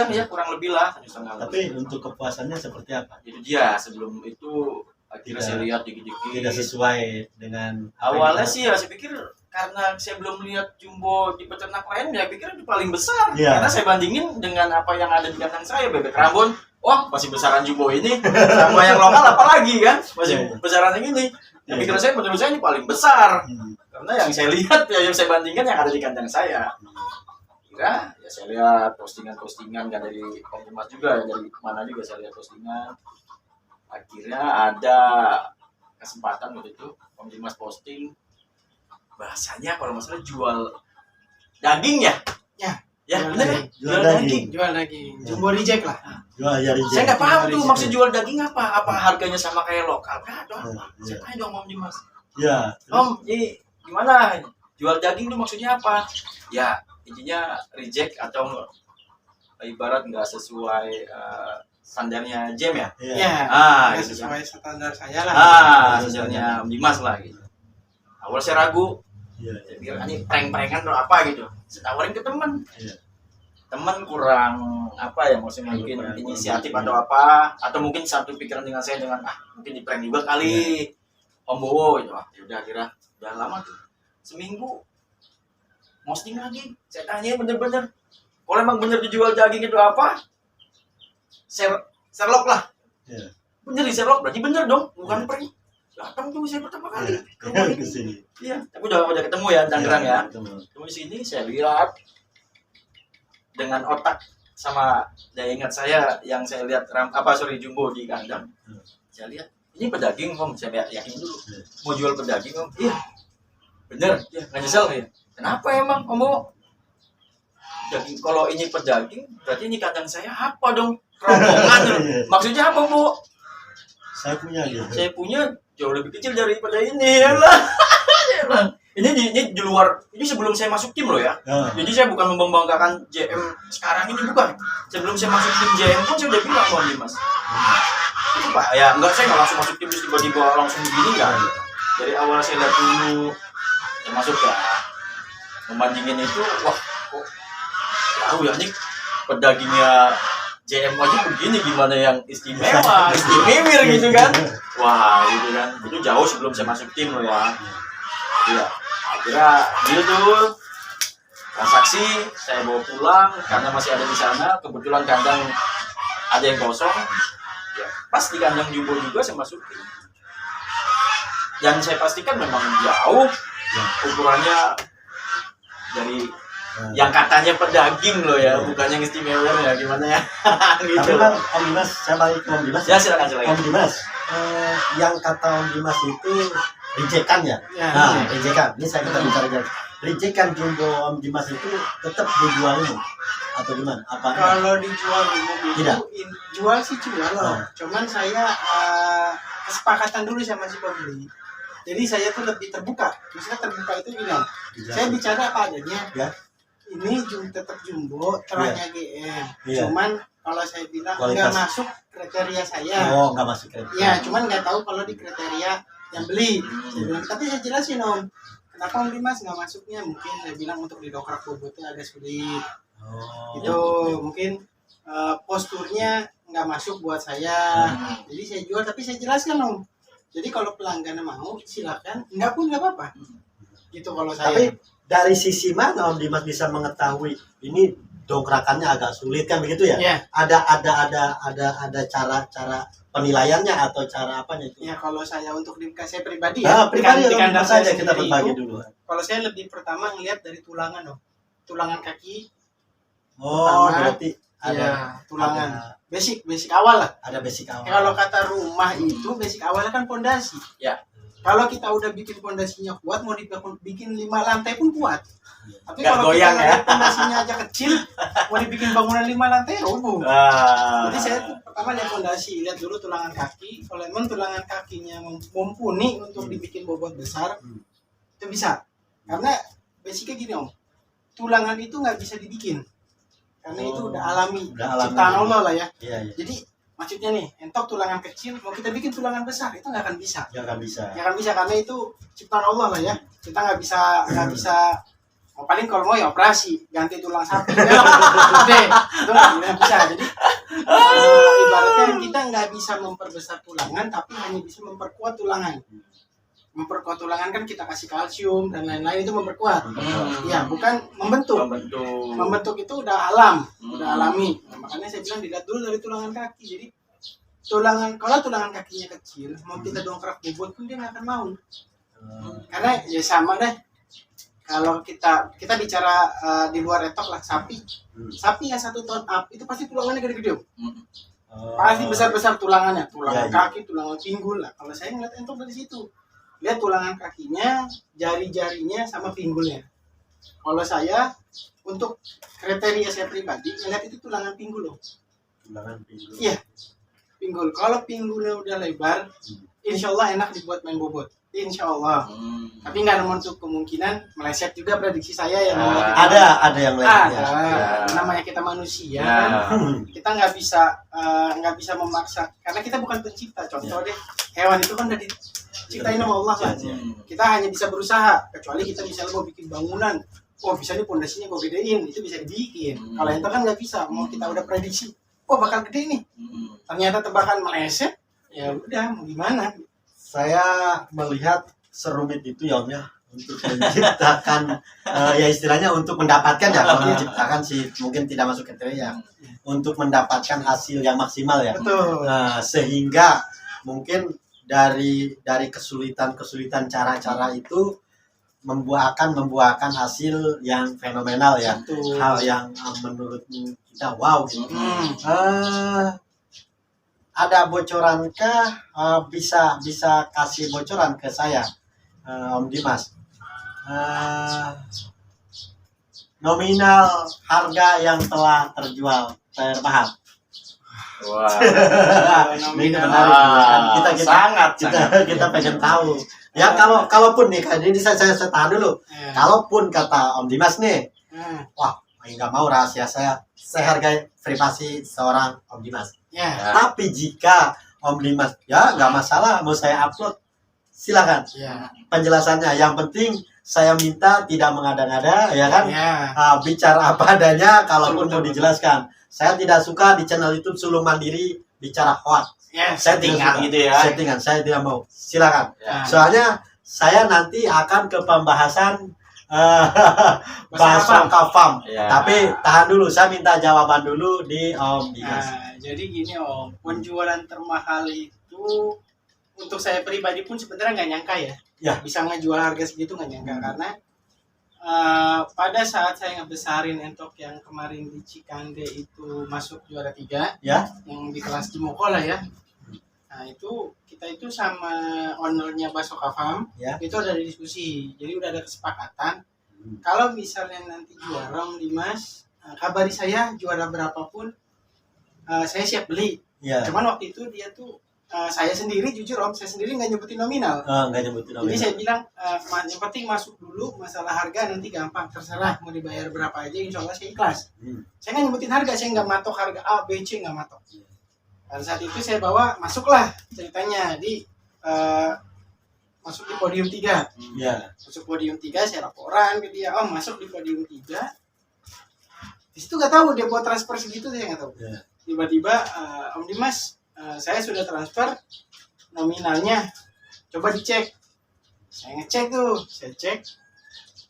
Ya kurang lebih lah 1,5 tapi lebih. untuk kepuasannya seperti apa? Itu dia sebelum itu akhirnya Tidak- saya lihat dikit-dikit. Tidak sesuai dengan apa yang Awalnya kita- sih ya saya pikir karena saya belum lihat jumbo di peternak lain, ya pikir itu paling besar. Iya. Karena saya bandingin dengan apa yang ada di kandang saya, bebek Rambon, wah masih besaran jumbo ini, sama yang lokal apalagi kan, masih Iya. besaran yang ini. Ya Iya. pikir saya menurut saya ini paling besar. Hmm. Karena yang saya lihat ya yang saya bandingkan yang ada di kandang saya. Ya saya lihat postingan-postingan nggak dari Om Dimas juga, ya dari mana juga saya lihat postingan. Akhirnya ada kesempatan waktu itu Om Dimas posting bahasanya kalau nggak salah jual daging ya. Ya, Ya jual benar kan? daging. Jual daging. jual daging. Jumbo reject lah. Jual jari Saya nggak paham tuh Jual maksud jual daging apa? Apa harganya sama kayak lokal? Kah? Atau apa? Iya. Saya tanya dong Om Dimas. Ya. Om, ini gimana? Jual daging itu maksudnya apa? Ya, intinya reject atau ibarat nggak sesuai standarnya jam ya. Iya. Ya. Ah, Ya, gitu kan. sesuai standar saya lah. Standarnya Om Dimas lah gitu. Awal saya ragu, Iya. saya pikir ini prank-prankan atau apa gitu. Saya tawarin ke teman. Iya. Teman kurang apa ya, maksudnya mungkin Kurang inisiatif kurang. atau apa, atau mungkin satu pikiran dengan saya dengan mungkin di prank juga kali. Om Bowo itu udah akhirnya udah lama tuh. Seminggu posting lagi. Saya tanya bener-bener. Kalau emang bener dijual daging itu apa? Sherlock lah. Iya. Bener di Sherlock berarti bener dong, bukan prank. Datang tuh saya pertama kali ke rumah Ke ini. sini. Iya, tapi udah ketemu ya di Tangerang ya. Ketemu. Terus di sini saya lihat dengan otak sama daya ingat saya yang saya lihat jumbo di kandang. Saya lihat ini pedaging om, saya yakin dulu mau jual pedaging om. Iya bener ya, nggak nyesel ya. Kenapa emang om mau daging? Kalau ini pedaging berarti ini kandang saya apa dong, rombongan. Maksudnya apa bu? Saya punya gitu. Saya punya jauh lebih kecil daripada ini ya lah. Ini di luar, ini sebelum saya masuk tim loh ya. Jadi saya bukan membanggakan JM sekarang ini, bukan. Sebelum saya masuk tim JM pun saya udah bilang sama Dimas. Itu Pak, ya enggak, saya nggak langsung masuk tim terus tiba-tiba langsung begini enggak. Dari awal saya lihat dulu, saya masuk ya. Membandingin itu, wah kok tahu ya nih pedagingnya JM aja begini, gimana yang istimewa, istimewir gitu kan. Wah gitu kan, itu jauh sebelum saya masuk tim loh ya. Iya, akhirnya gitu transaksi saya bawa pulang karena masih ada di sana. Kebetulan kandang ada yang kosong, ya, pas di kandang jumbo juga saya masukin. Dan saya pastikan memang jauh ukurannya dari yang katanya pedaging loh ya, bukan yang istimewa ya, gimana ya. Gitu. Tapi Bang, Om Dimas, saya balik ke Om Dimas. Ya silakan. Om Dimas, yang kata Om Dimas itu rijekan ya? Ya, Nah, rijekan. Ini saya kita bicara aja. Rijekan jumbo Om Dimas itu tetap dijual umum atau gimana? Apa? kalau dijual umum itu Tidak. jual sih jual loh. Cuman saya kesepakatan dulu sama si pembeli. Jadi saya tuh lebih terbuka. Maksudnya terbuka itu bilang, saya bicara apa adanya. Ya. Ini tetap jumbo, terahnya GM. Ya. Cuman kalau saya bilang Kualitas. nggak masuk kriteria saya. Oh, nggak masuk kriteria. Ya, cuman nggak tahu kalau di kriteria yang beli. Saya bilang, tapi saya jelasin Om, kenapa Om Dimas nggak masuknya? Mungkin saya bilang untuk didongkrak bobotnya agak sulit. Oh. Itu mungkin posturnya nggak masuk buat saya. Jadi saya jual, tapi saya jelaskan Om. Jadi kalau pelanggan mau silakan, nggak pun nggak apa-apa. Gitu kalau saya. Tapi dari sisi mana Om Dimas bisa mengetahui ini dongkrakannya agak sulit kan begitu ya? Ya. Ada cara penilaiannya atau cara apanya itu? Ya kalau saya untuk saya pribadi ya. Pribadi di kandang saja saya kita sendiri berbagi itu, dulu. kalau saya lebih pertama ngelihat dari tulangan Om. Tulangan kaki. Oh, Pertama, berarti ada Ya, tulangan. Basic awal lah. ada basic awal. Kalau kata rumah itu basic awalnya kan pondasi. Ya. Kalau kita udah bikin pondasinya kuat, mau bikin 5 lantai pun kuat. Tapi Nggak kalau goyang kita ya. pondasinya aja kecil, mau dibikin bangunan 5 lantai roboh. Jadi saya tuh pertama lihat pondasi, lihat dulu tulangan kaki. Kalau emang tulangan kakinya mumpuni untuk dibikin bobot besar, itu bisa. Karena basicnya gini Om, tulangan itu nggak bisa dibikin. Karena itu udah alami, ciptaan Allah lah ya. Iya. Jadi maksudnya nih, entok tulangan kecil, mau kita bikin tulangan besar, itu nggak akan bisa. Nggak bisa. Ya kan bisa, karena itu ciptaan Allah lah ya. Kita nggak bisa. Oh, paling kalau mau ya operasi ganti tulang sapi ya. Gede, itu nggak bisa. Jadi ibaratnya kita nggak bisa memperbesar tulangan, tapi hanya bisa memperkuat tulangan. Memperkuat tulangan kan kita kasih kalsium dan lain-lain, itu memperkuat. Ya, bukan membentuk. Membentuk itu udah udah alami. Nah, makanya saya bilang dilihat dulu dari tulangan kaki. Jadi kalau tulangan kakinya kecil, mau kita dongkrak bobot pun dia nggak akan mau. Karena ya sama deh. Kalau kita bicara di luar etok lah, sapi yang 1 ton up itu pasti tulangannya gede-gede. Pasti besar-besar tulangannya, tulangan kaki, tulangan pinggul lah. Kalau saya ngeliat entok dari situ, lihat tulangan kakinya, jari-jarinya sama pinggulnya. Kalau saya untuk kriteria saya pribadi ngeliat itu tulangan pinggul loh. Tulangan pinggul. Iya, pinggul. Kalau pinggulnya udah lebar, insya Allah enak dibuat main bobot. Insya Allah. Tapi nggak menutup kemungkinan meleset juga, prediksi saya yang Ada yang lain. namanya kita manusia, kita nggak bisa memaksa karena kita bukan pencipta. Contoh deh, hewan itu kan udah diciptain sama Allah kan. Kita hanya bisa berusaha, kecuali kita misalnya mau bikin bangunan, bisa nih pondasinya gue gedein, itu bisa dibikin. Kalau itu kan nggak bisa, mau kita udah prediksi, bakal gede nih, ternyata tebakan meleset, ya udah mau gimana. Saya melihat serumit itu ya Om ya, untuk menciptakan ya istilahnya untuk mendapatkan ya, kalau menciptakan sih mungkin tidak masuk kriteria, untuk mendapatkan hasil yang maksimal ya. Betul. Nah, sehingga mungkin dari kesulitan cara-cara itu membuahkan hasil yang fenomenal ya. Betul. Hal yang menurut kita wow gitu. Ada bocorankah, bisa kasih bocoran ke saya, Om Dimas, nominal harga yang telah terjual termahal? Wah. Ini menarik kan? Kita pengen tahu ya. Kalaupun nih kan ini saya tahan dulu. Kalaupun kata Om Dimas nih, wah nggak mau rahasia saya hargai privasi seorang Om Dimas. Tapi jika Om Dimas ya nggak masalah mau saya upload, silakan. Penjelasannya yang penting saya minta tidak mengada-ngada ya kan. Bicara apa adanya. Kalaupun mau dijelaskan, saya tidak suka di channel YouTube Sulung Mandiri bicara hoax. Settingan gitu ya. Settingan saya tidak mau. Silakan. Soalnya saya nanti akan ke pembahasan bahasa kafam. Tapi tahan dulu, saya minta jawaban dulu di Om Dimas. Jadi gini Om, penjualan termahal itu untuk saya pribadi pun sebenarnya nggak nyangka ya. Bisa ngejual harga segitu nggak nyangka karena pada saat saya ngebesarin entok yang kemarin di Cikande itu masuk juara 3 yang di kelas Jimoko lah ya. Nah itu kita itu sama ownernya Baso Kafam itu ada diskusi, jadi udah ada kesepakatan kalau misalnya nanti juara Om Dimas, kabari saya juara berapapun saya siap beli. Cuman waktu itu dia tuh saya sendiri jujur Om, saya sendiri nggak nyebutin nominal. Jadi saya bilang yang penting masuk dulu, masalah harga nanti gampang, terserah mau dibayar berapa aja, insya Allah saya ikhlas. Saya nggak nyebutin harga, saya nggak matok harga A, B, C, nggak matok. Pada saat itu saya bawa masuklah ceritanya di masuk di podium 3. Masuk podium 3, saya laporan ke dia, Om masuk di podium 3. Di situ nggak tahu dia buat transfer segitu, saya nggak tahu. Tiba-tiba Om Dimas, saya sudah transfer nominalnya, coba dicek. Saya ngecek tuh,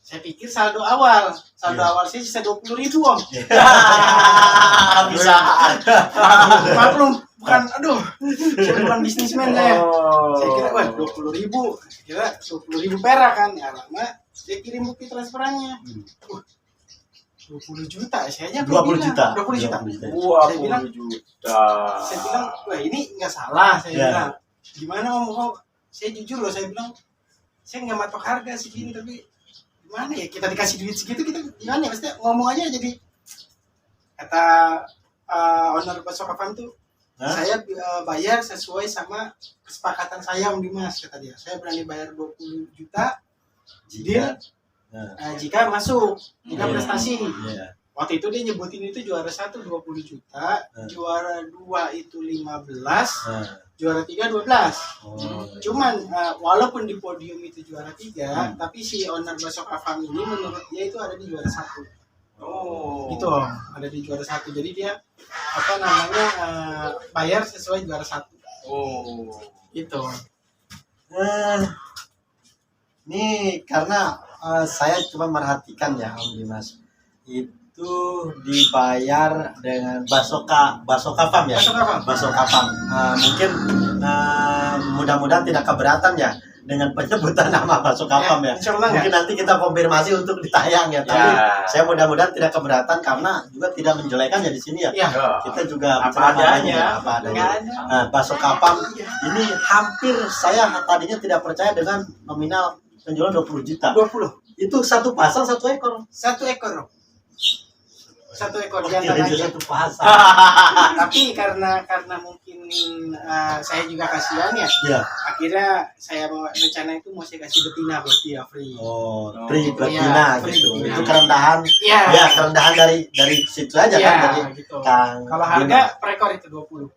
saya pikir saldo awal saya sisa 20.000 Om. Bisa. Maklum, saya bukan bisnismen saya. Saya kira 20.000, kira 20.000 perak kan, ya lama saya kirim bukti transferannya. 20 juta, saya aja 20 juta. 20 juta. Saya bilang, wah ini nggak salah, saya bilang. Gimana Om? Saya jujur loh, saya bilang, saya nggak matok harga segini, tapi gimana ya, kita dikasih duit segitu, kita gimana ya, maksudnya ngomong aja jadi, kata owner Baso Kafam tuh, saya bayar sesuai sama kesepakatan saya Om Dimas, kata dia. Saya berani bayar 20 juta, jika masuk, jika prestasi. Waktu itu dia nyebutin itu juara 1 20 juta, juara 2 itu 15, juara 3 12. Cuman walaupun di podium itu juara 3, tapi si owner Baso Kafam ini menurut dia itu ada di juara 1. Gitu Om, ada di juara 1. Jadi dia bayar sesuai juara 1. Gitu. Ini karena saya cuma merhatikan ya Om Dimas, itu dibayar dengan Baso Kafam ya. Baso Kafam. Mungkin mudah-mudahan tidak keberatan ya dengan penyebutan nama Baso Kafam ya. Mungkin nanti kita konfirmasi untuk ditayang ya. Tapi saya mudah-mudahan tidak keberatan karena juga tidak menjelekan ya di sini ya. Kita juga apa adanya. Baso Kafam ini hampir saya tadinya tidak percaya dengan nominal penjualan 20 juta. 20. Itu satu pasang satu ekor. Satu ekor Jangan satu pasang. Tapi karena mungkin saya juga kasihan ya. Akhirnya saya bawa rencana itu mau saya kasih betina buat dia free. Free betina gitu. Itu kerendahan. Kerendahan dari situ aja kan dari gitu. Kalau harga per ekor itu 20.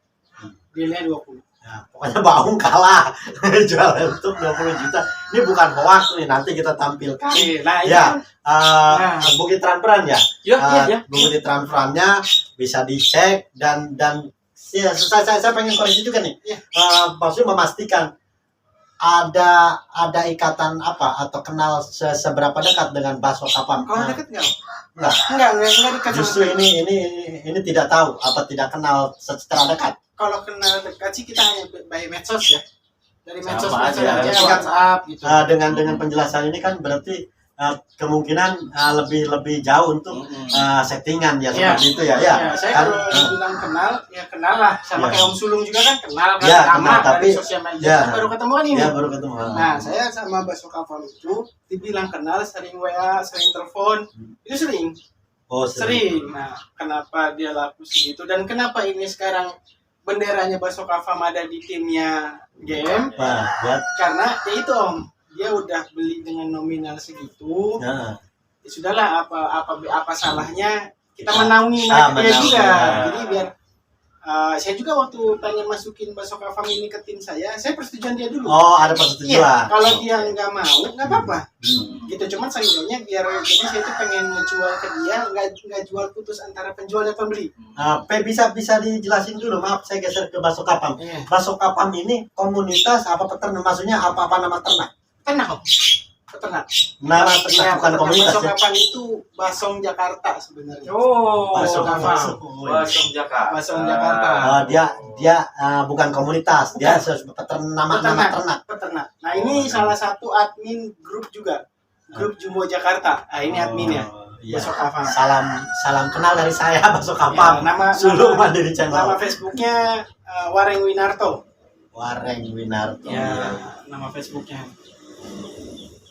Dealnya 20. Pokoknya Baung kalah jual untuk 20 juta. Ini bukan hoax nih, nanti kita tampilkan. Bukti transferan ya. Bukti transferannya bisa dicek dan saya pengen koreksi juga nih. Maksudnya memastikan ada ikatan apa atau kenal seberapa dekat dengan Baso Kafam. Kalau dekat enggak dekat. Justru ini tidak tahu apa tidak kenal secara dekat. Kalau kenal dekat sih kita hanya by medsos ya. dari Sama medsos aja. aja WhatsApp gitu. Dengan penjelasan ini kan berarti kemungkinan lebih jauh untuk settingan ya Iya. seperti itu ya ya. Saya Kan, kalau dibilang kenal, ya kenal lah. Sama Ya. kayak Om Sulung juga kan kenal kan, Ya, lama kenal, dari tapi- sosial media. ya. Kan baru ketemuan ini. ya baru ketemu. Nah, saya sama Baso Kafam itu dibilang kenal, sering WA, sering telepon. Itu sering. Oh Sering. Nah, kenapa dia laku segitu dan kenapa ini sekarang benderanya Baso Kafam ada di timnya GM? Wah, ya. Karena ya itu Om, dia udah beli dengan nominal segitu. Ya. Ya sudahlah, apa salahnya kita menaungi Ah, dia menaungi, juga. ya. Jadi biar saya juga waktu tanya masukin Baso Kafam ini ke tim saya persetujuan dia dulu. Oh, ada Iya, persetujuan. kalau dia nggak mau, nggak apa-apa. Hmm. Gitu, cuman sayangnya biar jadi saya tuh pengen ngejual ke dia, nggak jual putus antara penjual dan pembeli. Bisa dijelasin dulu, maaf saya geser ke Baso Kapam. Iya. Baso Kapam ini komunitas apa peternak, maksudnya apa nama ternak? Ternak Om. Peternak. Nama ternak Ya, bukan peternak komunitas Baso ya. Kafam itu Basong Jakarta sebenarnya. Oh, Baso Kafam. Basong Jakarta. Basong Jakarta. Dia bukan komunitas, dia nama ternak. Peternak. Nah, ini salah satu admin grup juga. Grup Jumbo Jakarta. Nah, ini adminnya. Iya. Baso Kafam. Salam kenal dari saya Baso Ya, Kapam. Sulu Mandiri nama Channel. Facebooknya Wareng Winarto. Wareng Winarto. Ya, nama Facebooknya.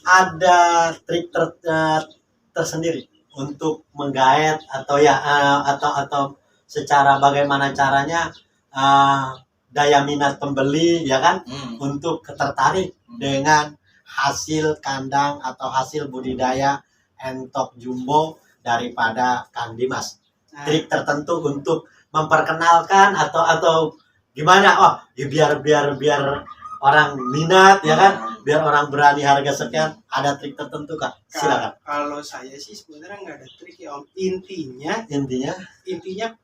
Ada trik tersendiri untuk menggaet atau atau secara bagaimana caranya daya minat pembeli ya kan untuk tertarik dengan hasil kandang atau hasil budidaya entok jumbo daripada Kang Dimas. Nah, Trik tertentu untuk memperkenalkan atau gimana? Oh, ya biar orang minat ya kan, biar orang berani harga sekian. Ada trik tertentu Kak? Silakan. Kalau saya sih sebenarnya nggak ada trik ya Om. Intinya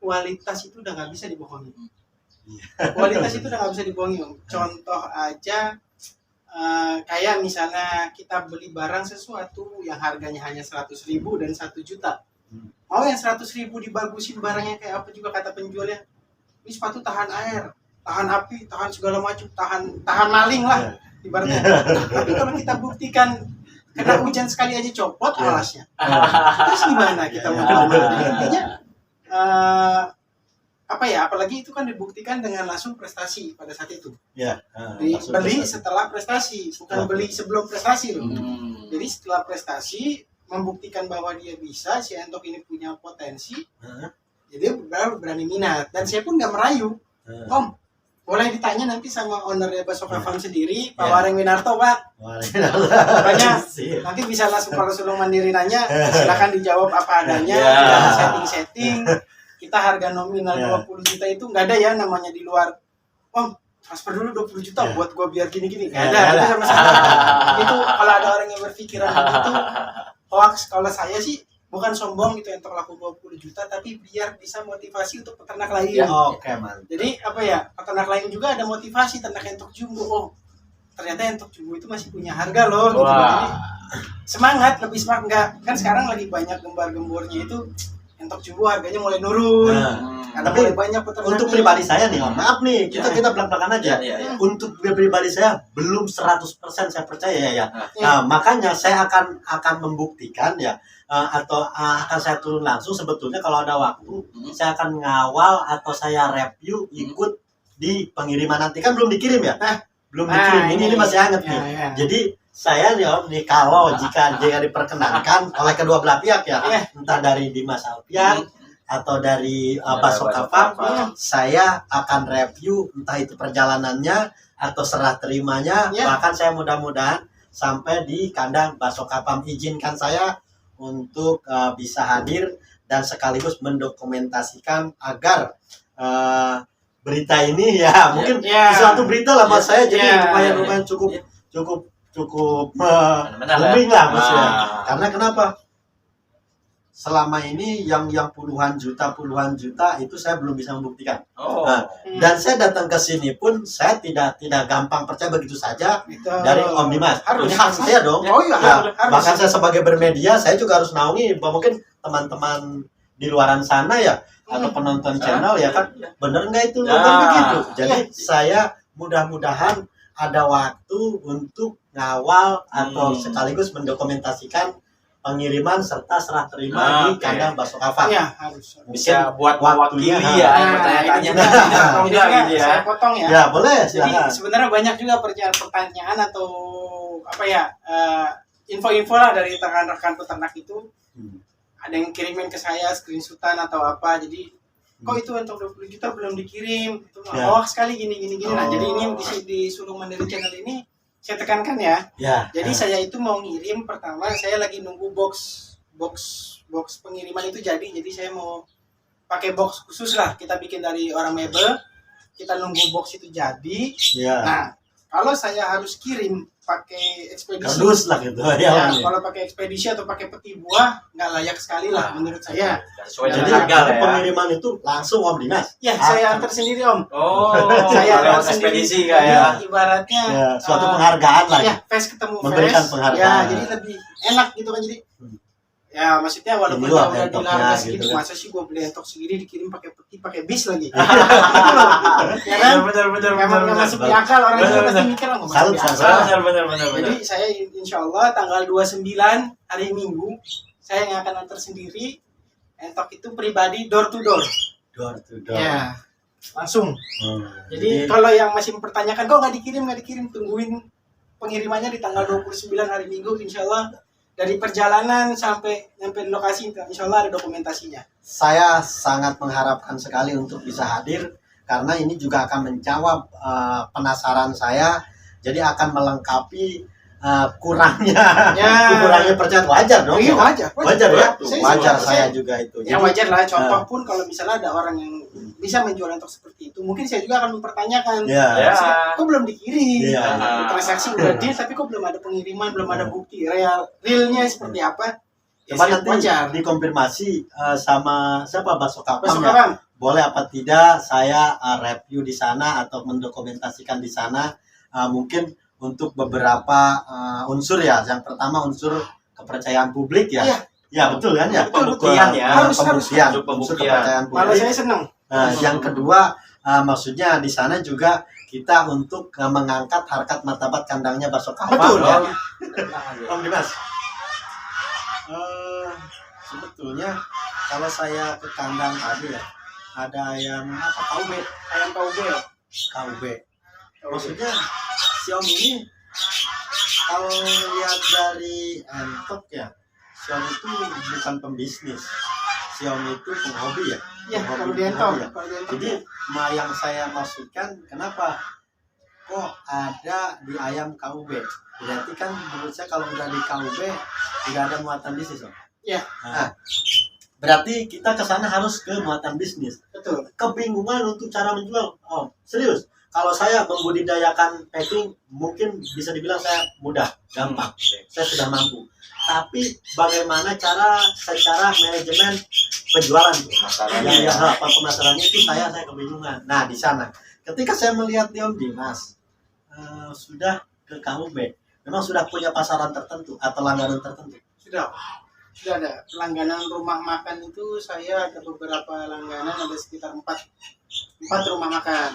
kualitas itu udah nggak bisa dibohongi. Kualitas itu udah nggak bisa dibohongi Om. Contoh aja kayak misalnya kita beli barang sesuatu yang harganya hanya 100.000 dan 1 juta. Mau yang 100.000 dibagusin barangnya kayak apa juga kata penjualnya. Ini sepatu tahan air, tahan api, tahan segala macam, tahan maling lah ibaratnya. Tapi kalau kita buktikan kena hujan sekali aja copot alasnya, terus gimana kita mau jual? Jadi intinya apalagi itu kan dibuktikan dengan langsung prestasi pada saat itu. Ya. Beli setelah prestasi, bukan beli sebelum prestasi loh. Jadi setelah prestasi membuktikan bahwa dia bisa, si entok ini punya potensi, jadi berani minat. Dan saya pun nggak merayu. Om, boleh ditanya nanti sama ownernya Baso Kafam sendiri, Pak Wareng Winarto, Pak. Pokoknya nanti bisa langsung kalau Sulung Mandiri nanya, silakan dijawab apa adanya, kita setting. Kita harga nominal 20 juta itu nggak ada ya namanya di luar. Om, transfer dulu 20 juta buat gua biar gini-gini. Nggak ada, itu sama sekali. Itu kalau ada orang yang berpikiran begitu, hoax. Kalau saya sih bukan sombong gitu untuk laku 20 juta, tapi biar bisa motivasi untuk peternak lain. Oke, mantap. Jadi peternak lain juga ada motivasi ternak entok jumbo. Oh, ternyata entok jumbo itu masih punya harga loh. Gitu. Jadi semangat, lebih semangat. Enggak, kan sekarang lagi banyak gembar-gembornya itu entok jumbo harganya mulai nurun. Karena Tapi mulai banyak peternak. untuk pribadi saya nih, maaf nih, kita belak-belakan aja. Untuk pribadi saya belum 100% saya percaya ya. Nah, makanya saya akan membuktikan ya. Atau akan saya turun langsung sebetulnya kalau ada waktu saya akan ngawal atau saya review ikut di pengiriman nanti kan belum dikirim ya belum dikirim ini masih hangat nih jadi saya nih Om nih kalau jika diperkenankan oleh kedua belah pihak ya entah dari Dimas Alfian atau dari Baso Kafam saya akan review entah itu perjalanannya atau serah terimanya bahkan saya mudah-mudahan sampai di kandang Baso Kafam. Izinkan saya untuk bisa hadir dan sekaligus mendokumentasikan agar berita ini ya mungkin suatu berita lah buat saya jadi lumayan cukup booming lah maksudnya. Karena kenapa? Selama ini yang puluhan juta itu saya belum bisa membuktikan. Dan saya datang ke sini pun saya tidak gampang percaya begitu saja dari Om Dimas. Ini hak saya dong. Bahkan saya sebagai bermedia saya juga harus naungi bahwa mungkin teman-teman di luaran sana ya atau penonton channel ya kan bener nggak itu begitu. Jadi saya mudah-mudahan ada waktu untuk ngawal atau sekaligus mendokumentasikan pengiriman serta serah terima di kandang bakso Kafan. Iya, harus. Bisa buat waktunya, mewakili ya ini pertanyaannya. juga Gitu ya. saya potong ya. Ya boleh, Jadi silakan. sebenarnya banyak juga pertanyaan atau apa ya, info-info lah dari rekan-rekan peternak itu. Ada yang kirimin ke saya screenshotan atau apa. Jadi kok itu untuk 20 juta belum dikirim? Itu hoax sekali gini. Nah, jadi ini di Sulung Mandiri Channel ini saya tekankan ya. Ya. Jadi saya itu mau ngirim, pertama saya lagi nunggu box pengiriman itu jadi saya mau pakai box khusus lah, kita bikin dari orang mebel, kita nunggu box itu jadi. Ya. Nah, kalau saya harus kirim pakai ekspedisi, Kardus lah gitu ya, ya. kalau pakai ekspedisi atau pakai peti buah nggak layak sekali lah menurut saya. Sesuai Jadi dengan harga lah ya. pengiriman itu langsung Om Dinas. Ya, saya antar sendiri Om. Oh, Saya lewat antar sendiri. ekspedisi kayak. Jadi, ibaratnya Ya, suatu penghargaan lah. ya, face ketemu Memberikan face. penghargaan. Ya, jadi lebih enak gitu kan. Jadi ya maksudnya walaupun Inilah udah di entoknya harga gitu segitu, kan. masa sih gua beli entok segini dikirim pakai peti pakai bis lagi. Gitu loh. Ya kan? Benar. Memang nggak masuk di akal, orang juga Benar, pasti benar. mikir nggak masuk Salut, di akal. salut. Jadi saya insya Allah tanggal 29 hari Minggu saya yang akan antar sendiri entok itu pribadi door to door. Door to door. Ya, langsung. Jadi Jadi kalau yang masih mempertanyakan kok nggak dikirim, tungguin pengirimannya di tanggal 29 hari Minggu, insya Allah dari perjalanan sampai nyampe lokasi, insya Allah ada dokumentasinya. saya sangat mengharapkan sekali untuk bisa hadir karena ini juga akan menjawab penasaran saya. Jadi akan melengkapi kurangnya percaya wajar dong. Iya, ya? wajar ya. Saya- Wajar saya- saya juga itu. Ya wajar lah, contoh pun kalau misalnya ada orang yang bisa menjual entok seperti itu, mungkin saya juga akan mempertanyakan, Ya. kok belum dikirim? Iya. Transaksi udah deal, tapi kok belum ada pengiriman, belum ada bukti realnya seperti apa? Ya, Coba saya nanti wajar. dikonfirmasi sama siapa Bakso Kapam Masuk ya. orang. Boleh apa tidak saya review di sana atau mendokumentasikan di sana mungkin untuk beberapa unsur ya. Yang pertama unsur kepercayaan publik ya. Iya. Ya betul kan ya. Betul, Pembuktian ya. Harus, Pembuktian, harus. unsur Pembuktian. kepercayaan Malah publik. saya senang. Yang kedua maksudnya di sana juga kita untuk mengangkat harkat martabat kandangnya Bakso Kapam Betul. ya. Oh. Om Dimas. Sebetulnya kalau saya ke kandang tadi ya ada ayam apa KUB. Ayam KUB. KUB. Maksudnya si Om ini kalau lihat dari entok ya, si Om itu bukan pembisnis. Si Om itu penghobi ya. Ya, Penghobi, kalau di entok. penghobi ya. Kalau di entok. Jadi yang saya maksudkan kenapa kok ada di ayam KUB? Berarti kan menurut saya kalau udah di KUB tidak ada muatan bisnis, Om. Ya. Nah, berarti kita ke sana harus ke muatan bisnis. Betul. Kebingungan untuk cara menjual. Oh, serius. Kalau saya membudidayakan packing mungkin bisa dibilang saya mudah, gampang. Saya sudah mampu. Tapi bagaimana cara secara manajemen penjualan Masalahnya ya. apa pemasarannya itu saya kebingungan. Nah, di sana ketika saya melihat di Om Dimas sudah ke KUB, memang sudah punya pasaran tertentu atau langganan tertentu. Sudah ada langganan rumah makan itu. Saya ada beberapa langganan, ada sekitar 4 rumah makan.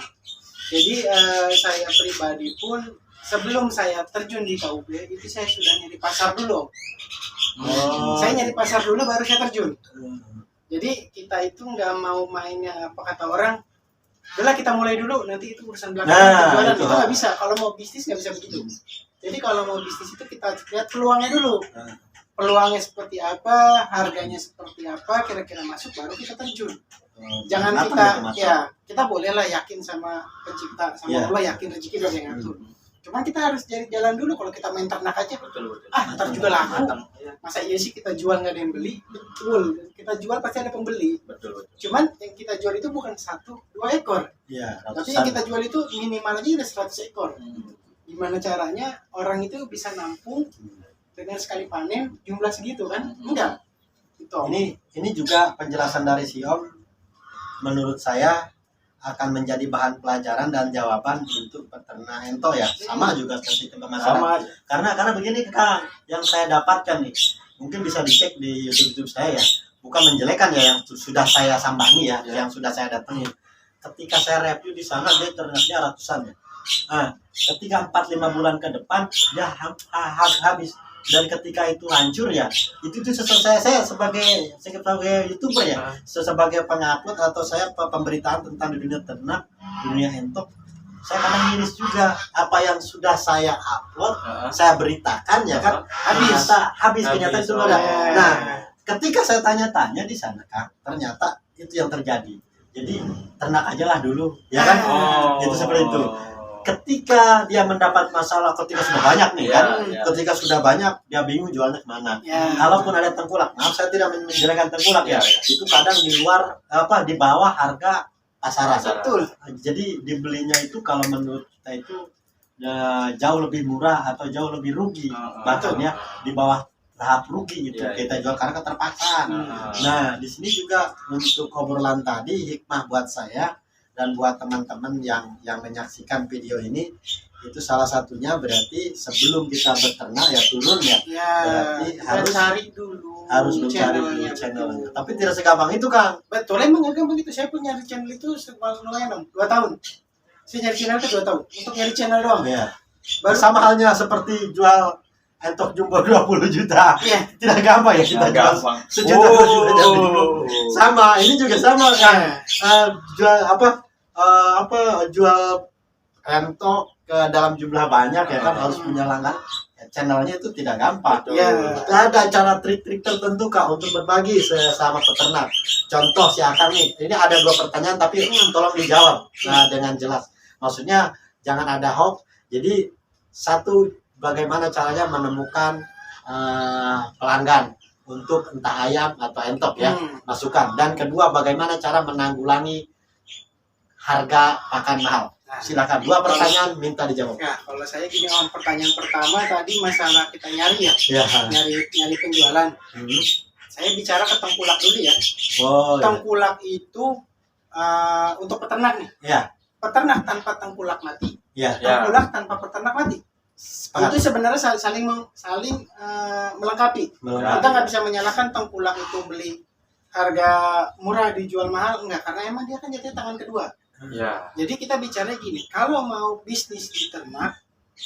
Jadi saya pribadi pun sebelum saya terjun di KUB itu saya sudah nyari pasar dulu. Saya nyari pasar dulu baru saya terjun. Jadi kita itu nggak mau main yang apa kata orang, udah kita mulai dulu, nanti itu urusan belakangan penjualan. Itu nggak bisa. Kalau mau bisnis nggak bisa begitu. Jadi kalau mau bisnis itu kita lihat peluangnya dulu. Peluangnya seperti apa, harganya seperti apa, kira-kira masuk baru kita terjun. Jangan kita bolehlah yakin sama pencipta, sama Allah, yakin rezeki udah yang ngatur. Cuman kita harus cari jalan dulu. Kalau kita main ternak aja, Betul. ntar juga laku. Masa iya sih kita jual nggak ada yang beli? Betul, kita jual pasti ada pembeli. Betul. Cuman yang kita jual itu bukan 1-2 ekor, Iya, tapi yang kita jual itu minimal aja udah 100 ekor. Gimana caranya orang itu bisa nampung dengan sekali panen jumlah segitu kan? Enggak. Itu. Ini juga penjelasan dari si Om menurut saya akan menjadi bahan pelajaran dan jawaban untuk peternak ento ya. Sama juga sistem pemasaran. Karena begini Kang, yang saya dapatkan nih, mungkin bisa dicek di YouTube saya ya. Bukan menjelekan ya yang sudah saya sambangi ya, yang sudah saya datangi. Ketika saya review di sana dia ternaknya ratusan ya. Ketika 4-5 bulan ke depan dia habis. Dan ketika itu hancur ya, itu saya sebagai YouTuber ya, sebagai pengupload atau saya pemberitaan tentang dunia ternak, dunia entok, saya kadang miris juga apa yang sudah saya upload, saya beritakan ya kan, habis kenyataan itu ada. Nah, ketika saya tanya-tanya di sana kan, ternyata itu yang terjadi. Jadi ternak aja lah dulu, ya kan? Itu seperti itu. Ketika dia mendapat masalah, ketika sudah banyak nih kan, ketika sudah banyak dia bingung jualnya kemana. Kalaupun ada tengkulak, maaf saya tidak menjelekkan tengkulak ya, itu kadang di luar di bawah harga pasaran. Betul. Jadi dibelinya itu kalau menurut kita itu jauh lebih murah atau jauh lebih rugi, bahkan ya di bawah tahap rugi gitu kita jual karena keterpaksaan. Nah di sini juga untuk obrolan tadi hikmah buat saya dan buat teman-teman yang menyaksikan video ini, itu salah satunya berarti sebelum kita beternak ya turun ya, berarti harus cari dulu, mencari channelnya. Tapi tidak segampang itu Kang. Betul, emang gak gampang itu. Saya pun nyari channel itu lumayan 2 tahun. Saya nyari channel itu 2 tahun untuk nyari channel doang. Ya. Sama halnya seperti jual entok jumbo 20 juta. Tidak gampang ya kita jual sejuta 2 juta. Sama, ini juga sama kan. Jual jual entok ke dalam jumlah banyak ya kan, harus punya langganan. Channelnya itu tidak gampang. Ada cara trik-trik tertentu Kak untuk berbagi sesama peternak. Contoh si Akang nih, ini ada 2 pertanyaan tapi tolong dijawab dengan jelas. Maksudnya jangan ada hoax. Jadi satu, bagaimana caranya menemukan pelanggan untuk entah ayam atau entok ya, masukan. Dan kedua, bagaimana cara menanggulangi harga pakan mahal. Silakan, 2 pertanyaan minta dijawab. Nah, kalau saya gini, pertanyaan pertama tadi masalah kita nyari ya. Nyari penjualan. Saya bicara ke tengkulak dulu ya. Tengkulak itu untuk peternak nih. Peternak tanpa tengkulak mati. Tengkulak tanpa peternak mati. Itu sebenarnya saling melengkapi. Kita nggak bisa menyalahkan tengkulak itu beli harga murah dijual mahal, enggak, karena emang dia kan jatuh tangan kedua. Jadi kita bicara gini, kalau mau bisnis di ternak,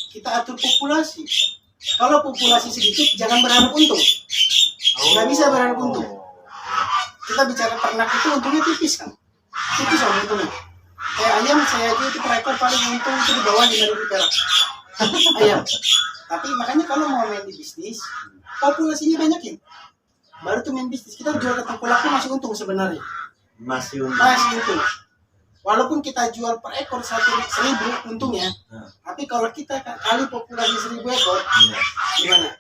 kita atur populasi. Kalau populasi sedikit, jangan berharap untung. Nggak bisa berharap untung. Kita bicara ternak itu untungnya tipis kan, tipis untungnya. Kayak ayam saya aja itu per ekor paling untung itu di bawah 5.000 perak. Ayam. Tapi makanya kalau mau main di bisnis, populasinya banyakin. Baru tuh main bisnis. Kita jual ke tengkulak tuh masih untung sebenarnya. Masih untung. Walaupun kita jual per ekor 1.000 untungnya, tapi kalau kita kali populasi 1.000 ekor, gimana?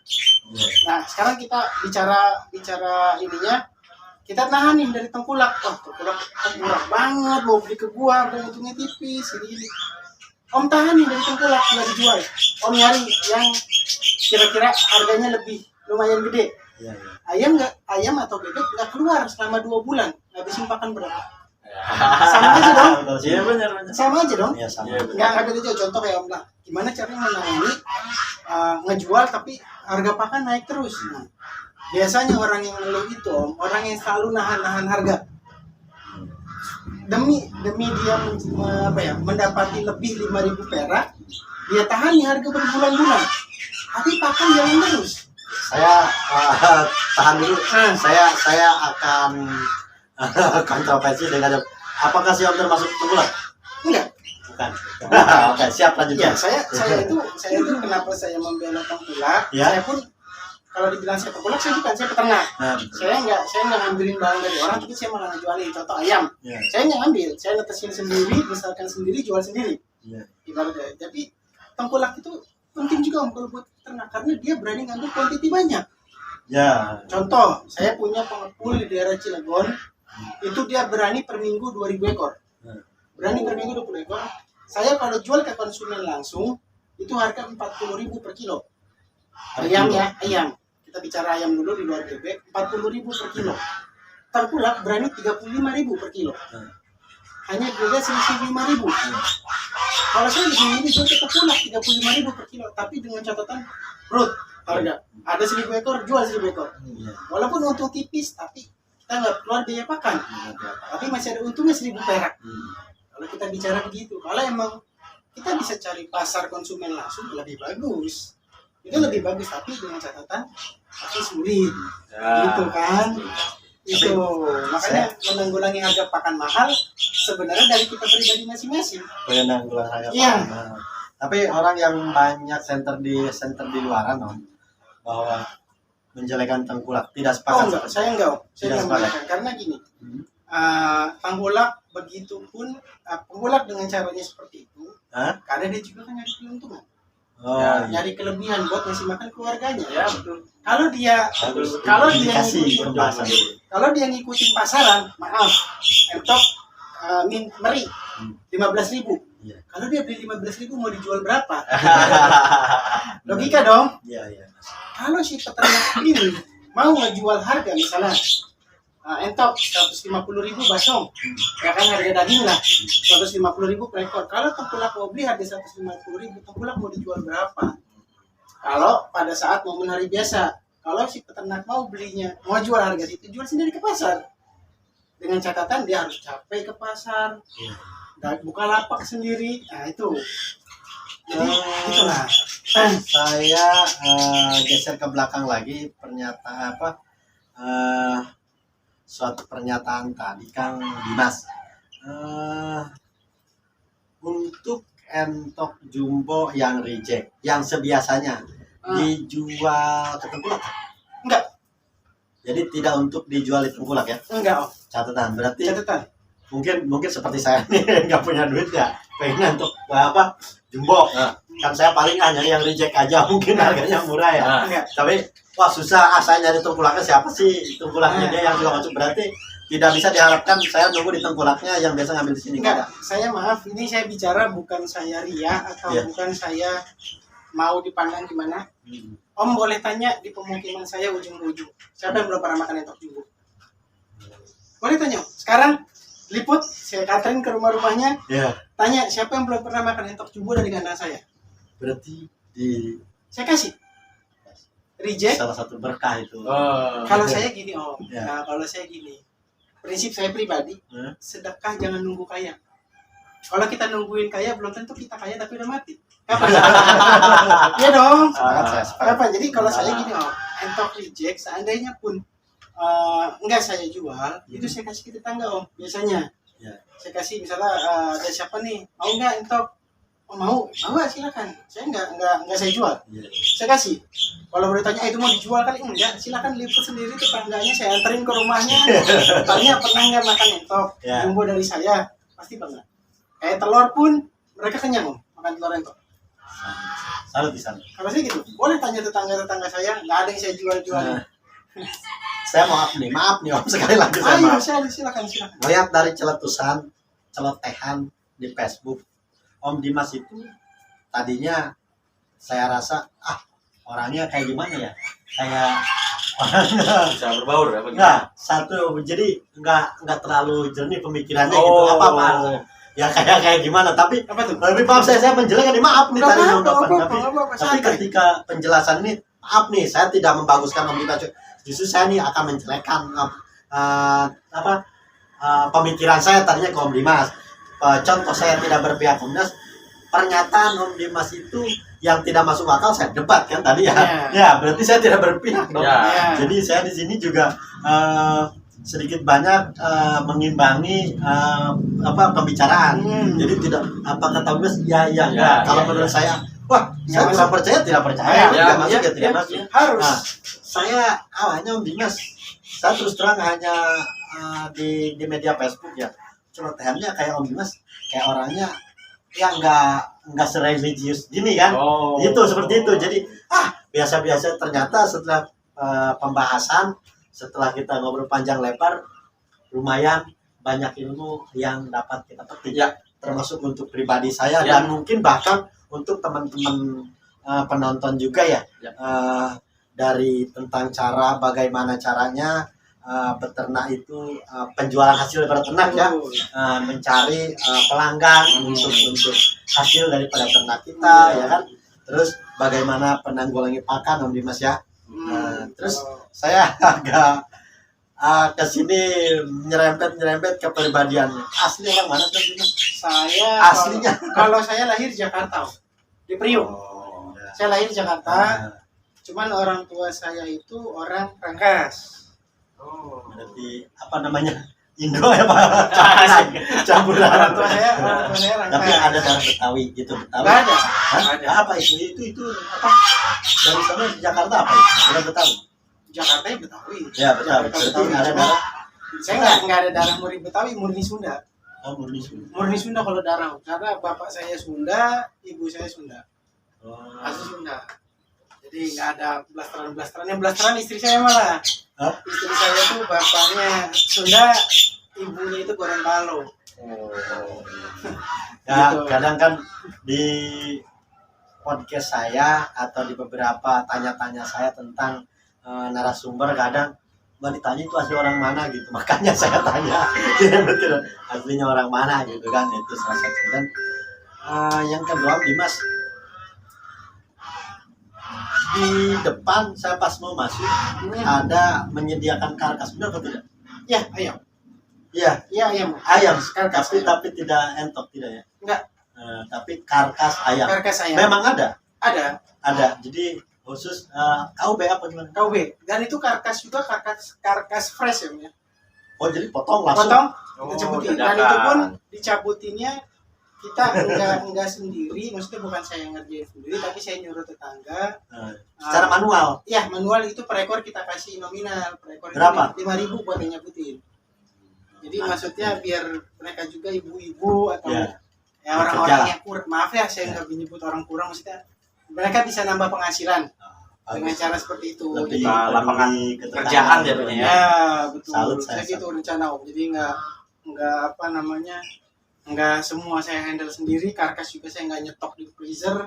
Nah, sekarang kita bicara ininya, kita nahanin dari tengkulak. Wah, tengkulak murah banget, mau beli ke gua, dan untungnya tipis, gini. Om tahanin dari tengkulak, nggak dijual. Om nyari yang kira-kira harganya lebih lumayan gede. Ayam atau bebek nggak keluar selama 2 bulan, ngabisin pakan berapa? Sama aja dong. Sama aja dong. Nggak ada jauh. Contoh kayak Om lah, gimana caranya menangani ngejual tapi harga pakan naik terus. Nah, biasanya orang yang ngeluh itu Om, orang yang selalu nahan harga. Demi dia mendapati lebih 5.000 perak, dia tahan di harga berbulan-bulan. Tapi pakan jalan terus. Saya tahan dulu. Saya akan kontroversi dengan apakah si Om termasuk tengkulak? Enggak. Bukan. Oke, siap lanjut. Ya, saya itu kenapa saya membela tengkulak? Saya pun kalau dibilang saya tengkulak, saya bukan, saya peternak. Saya nggak ngambilin barang dari orang, tapi saya malah ngejualin. Contoh ayam, saya nggak ngambil, saya netesin sendiri, besarkan sendiri, jual sendiri. Ibaratnya. Tapi tengkulak itu penting juga Om kalau buat peternak, karena dia berani ngambil kuantiti banyak. Contoh, saya punya pengepul di daerah Cilegon, itu dia berani per minggu 2.000 ekor. Berani per minggu 20 ekor. Saya kalau jual ke konsumen langsung, itu harga 40.000 per kilo. Ayam. Kita bicara ayam dulu di luar bebek, 40.000 per kilo. Tengkulak berani 35.000 per kilo. Hanya beda selisih 5.000. Kalau saya lebih milih jual ke tengkulak 35.000 per kilo, tapi dengan catatan root harga. Ada 1.000 ekor, jual 1.000 ekor. Walaupun untung tipis, tapi kita nggak keluar biaya pakan. Tapi masih ada untungnya 1.000 perak. Kalau kita bicara begitu, kalau emang kita bisa cari pasar konsumen langsung lebih bagus. Itu lebih bagus, tapi dengan catatan pasti sulit. Gitu kan. Itu makanya menanggulangi harga pakan mahal sebenarnya dari kita pribadi masing-masing. Penanggulangan harga Iya. pakan mahal. Tapi orang yang banyak center di luaran Om, bahwa menjelekan tengkulak tidak sepakat. Enggak, saya enggak. Saya Tidak enggak sepakat. mengatakan karena gini. Tengkulak begitupun tengkulak dengan caranya seperti itu, Hah? karena dia juga kan nyari keuntungan, Oh, Ya, iya. nyari kelebihan buat ngasih makan keluarganya. Ya betul. Kalau dia Harus kalau dia dikasih ngikutin, pembahasan. kalau dia ngikutin pasaran, maaf, entok meri 15.000. Iya. Kalau dia beli 15.000 mau dijual berapa? Logika dong. Iya, iya. Kalau si peternak ini mau ngejual harga misalnya entok 150.000 basong, ya kan harga daging lah 150.000 per ekor. Kalau tengkulak mau beli harga 150.000, tengkulak mau dijual berapa? Kalau pada saat momen hari biasa, kalau si peternak mau belinya, mau jual harga situ, jual sendiri ke pasar. Dengan catatan dia harus capek ke pasar, dan buka lapak sendiri. Nah itu. Jadi itulah. Saya geser ke belakang lagi pernyataan suatu pernyataan tadi Kang Dimas. Untuk entok jumbo yang reject, yang sebiasanya dijual ke tengkulak. Enggak, Jadi tidak untuk dijual di tengkulak ya. enggak. Catatan berarti Catatan. mungkin seperti saya nih nggak punya duit ya, pengen untuk jumbo. Nah, kan saya paling nyari yang reject aja, mungkin harganya murah ya. Nah, Enggak. Tapi wah susah, saya nyari tengkulaknya siapa sih tengkulaknya dia yang juga masuk, berarti tidak bisa diharapkan saya nunggu di tengkulaknya yang biasa ngambil di sini. Enggak, saya maaf, ini saya bicara bukan saya ria atau Iya. bukan saya mau dipandang gimana. Om boleh tanya di pemukiman saya ujung ke ujung, siapa yang belum pernah makan entok jumbo? Boleh tanya, Om. Sekarang liput, saya katerin ke rumah-rumahnya, Ya, tanya siapa yang belum pernah makan entok jumbo dari kandang saya. berarti di Saya kasih. Reject. salah satu berkah itu. Kalau saya gini Om, Ya. nah, kalau saya gini, prinsip saya pribadi, sedekah jangan nunggu kaya. Kalau kita nungguin kaya, belum tentu kita kaya tapi udah mati. Kapan? Iya dong. Sepakat saya, sepakat. Kapan? Jadi kalau saya gini Om, entok reject, seandainya pun enggak saya jual, itu saya kasih ke tetangga Om, biasanya. Ya. Saya kasih misalnya ada siapa nih, mau nggak entok? Oh, mau silakan. Saya enggak saya jual. Iya. Saya kasih. Kalau boleh tanya itu mau dijual kali enggak, silakan liput sendiri tetangganya, saya anterin ke rumahnya. Tanya pernah nggak makan entok Ya. jumbo dari saya, pasti pernah. Kayak telur pun mereka kenyang Om, makan telur entok. Salut di sana. Kalau saya gitu, boleh tanya tetangga saya, nggak ada yang saya jual. Nah, saya maaf nih Om, sekali lagi saya Ayo, maaf. silakan. Melihat dari celotehan di Facebook, Om Dimas itu tadinya saya rasa orangnya kayak gimana ya, kayak orangnya bisa berbaur apa gitu. enggak satu, jadi enggak terlalu jernih pemikirannya gitu, Oh. apa ya kayak gimana, tapi Apa tuh? lebih paham saya menjelekkan nih, maaf nih tadi ungkapan, tapi apa, ketika penjelasan ini, maaf nih saya tidak membaguskan Om Dimas, justru saya nih akan menjelekkan pemikiran saya tadinya ke Om Dimas. Contoh saya tidak berpihak ke Om Dimas, pernyataan Om Dimas itu yang tidak masuk akal saya debat kan tadi ya. Ya. Ya, berarti saya tidak berpihak dong. Ya. Jadi saya di sini juga sedikit banyak mengimbangi pembicaraan. Jadi tidak apa kata Om Dimas ya enggak. Ya, Kalau ya, menurut ya. saya, wah, saya Ya, tidak percaya, tidak percaya. Ya, Tidak ya, masuk ya, tidak ya, masuk. harus. Nah, saya awalnya Om Dimas, saya terus terang hanya di media Facebook ya, celotehannya kayak Om Dimas, kayak orangnya ya nggak sereligius gini kan, itu seperti itu. Jadi biasa-biasa, ternyata setelah pembahasan, setelah kita ngobrol panjang lebar, lumayan banyak ilmu yang dapat kita petik Ya. termasuk untuk pribadi saya Ya. dan mungkin bahkan untuk teman-teman penonton juga ya. Ya. Dari tentang bagaimana caranya beternak itu, penjualan hasil berternak ya, mencari pelanggan untuk hasil daripada ternak kita ya kan. Terus bagaimana penanggulangi pakan Om Dimas ya. Terus saya ke sini nyerempet ke pribadiannya. Asli orang mana tuh Dimas? Saya Aslinya. kalau saya lahir di Jakarta, Om. Di Priuk. Oh, ya. Saya lahir di Jakarta. Ah, Cuman orang tua saya itu orang Rangkas. berarti apa namanya? Indo ya Pak? Campuran. Orang tua saya Rangkas. Tapi ada darah Betawi gitu, Betawi. Nggak ada. Hah? Nggak ada. Apa itu apa? Dari sana di Jakarta apa itu? Ada Betawi. Jakarta ya Betawi. Ya, Betawi. Berarti Betawi. ada Cuma darah saya nggak ada darah murni Betawi, murni Sunda. murni Sunda. Murni Sunda kalau darah, karena bapak saya Sunda, ibu saya Sunda, Oh. asli Sunda. Jadi nggak ada blasteran. Yang blasteran istri saya malah. Hah? Istri saya tuh bapaknya Sunda, ibunya itu Gorontalo. Ya, Gitu. kadang kan di podcast saya atau di beberapa tanya-tanya saya tentang narasumber, kadang Mbak ditanya itu asli orang mana gitu, makanya saya tanya betul aslinya orang mana gitu kan, itu salah satu. Dan yang kedua Dimas, di depan saya pas mau masuk ada menyediakan karkas, benar atau tidak? Ya, ayam. Iya, Ya, ayam. ayam, Karkas ayam. tapi tidak entok, tidak ya? Enggak. Tapi karkas ayam. Karkas ayam. Memang ada, Ada. Jadi khusus KUB apa gimana? KUB. Dan itu karkas juga karkas fresh ya. Oh jadi potong langsung. Potong, Oh, kita cabutin. Dan dadakan. itu pun dicabutinnya kita enggak sendiri, maksudnya bukan saya yang ngerjain sendiri, tapi saya nyuruh tetangga. Secara manual. Ya, manual itu per ekor kita kasih nominal. Per ekor Berapa? 5.000 buat yang nyabutin. Jadi maksudnya biar mereka juga ibu-ibu atau Ya. orang-orang yang kurang, maaf ya saya nggak menyebut orang kurang, maksudnya mereka bisa nambah penghasilan dengan cara seperti itu. Lebih, Jadi, lapangan lebih kerjaan keterangan. jatuhnya ya. ya betul. Salut, Saya saya gitu rencana Om. Jadi nggak apa namanya, nggak semua saya handle sendiri. Karkas juga saya nggak nyetok di freezer.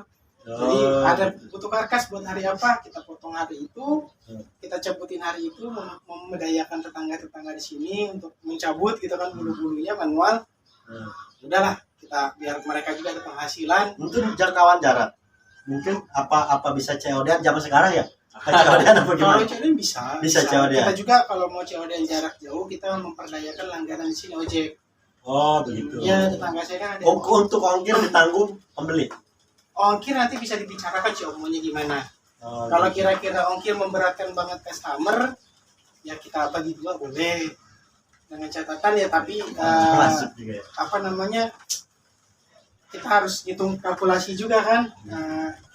Jadi Oh, ada gitu. butuh karkas buat hari apa, kita potong hari itu, Hmm. kita cabutin hari itu, memedayakan tetangga-tetangga di sini untuk mencabut gitu kan bulu-bulunya manual. Hmm. Udahlah, kita biar mereka juga ada penghasilan. Mungkin jangkauan jarak. Mungkin apa bisa COD zaman sekarang ya? Apa COD apa Kalau gimana? COD bisa. Bisa COD. Kita juga kalau mau COD jarak jauh, kita memperdayakan langganan di sini ojek. Oh begitu. Ya, tetangga saya kan ada. Untuk ongkir ditanggung pembeli. Ongkir nanti bisa dibicarakan sih Om, maunya gimana. Oh, Kalau gitu. kira-kira ongkir memberatkan banget customer, ya kita bagi dua boleh. Dengan catatan ya, tapi Masuk juga ya. apa namanya, kita harus hitung kalkulasi juga kan.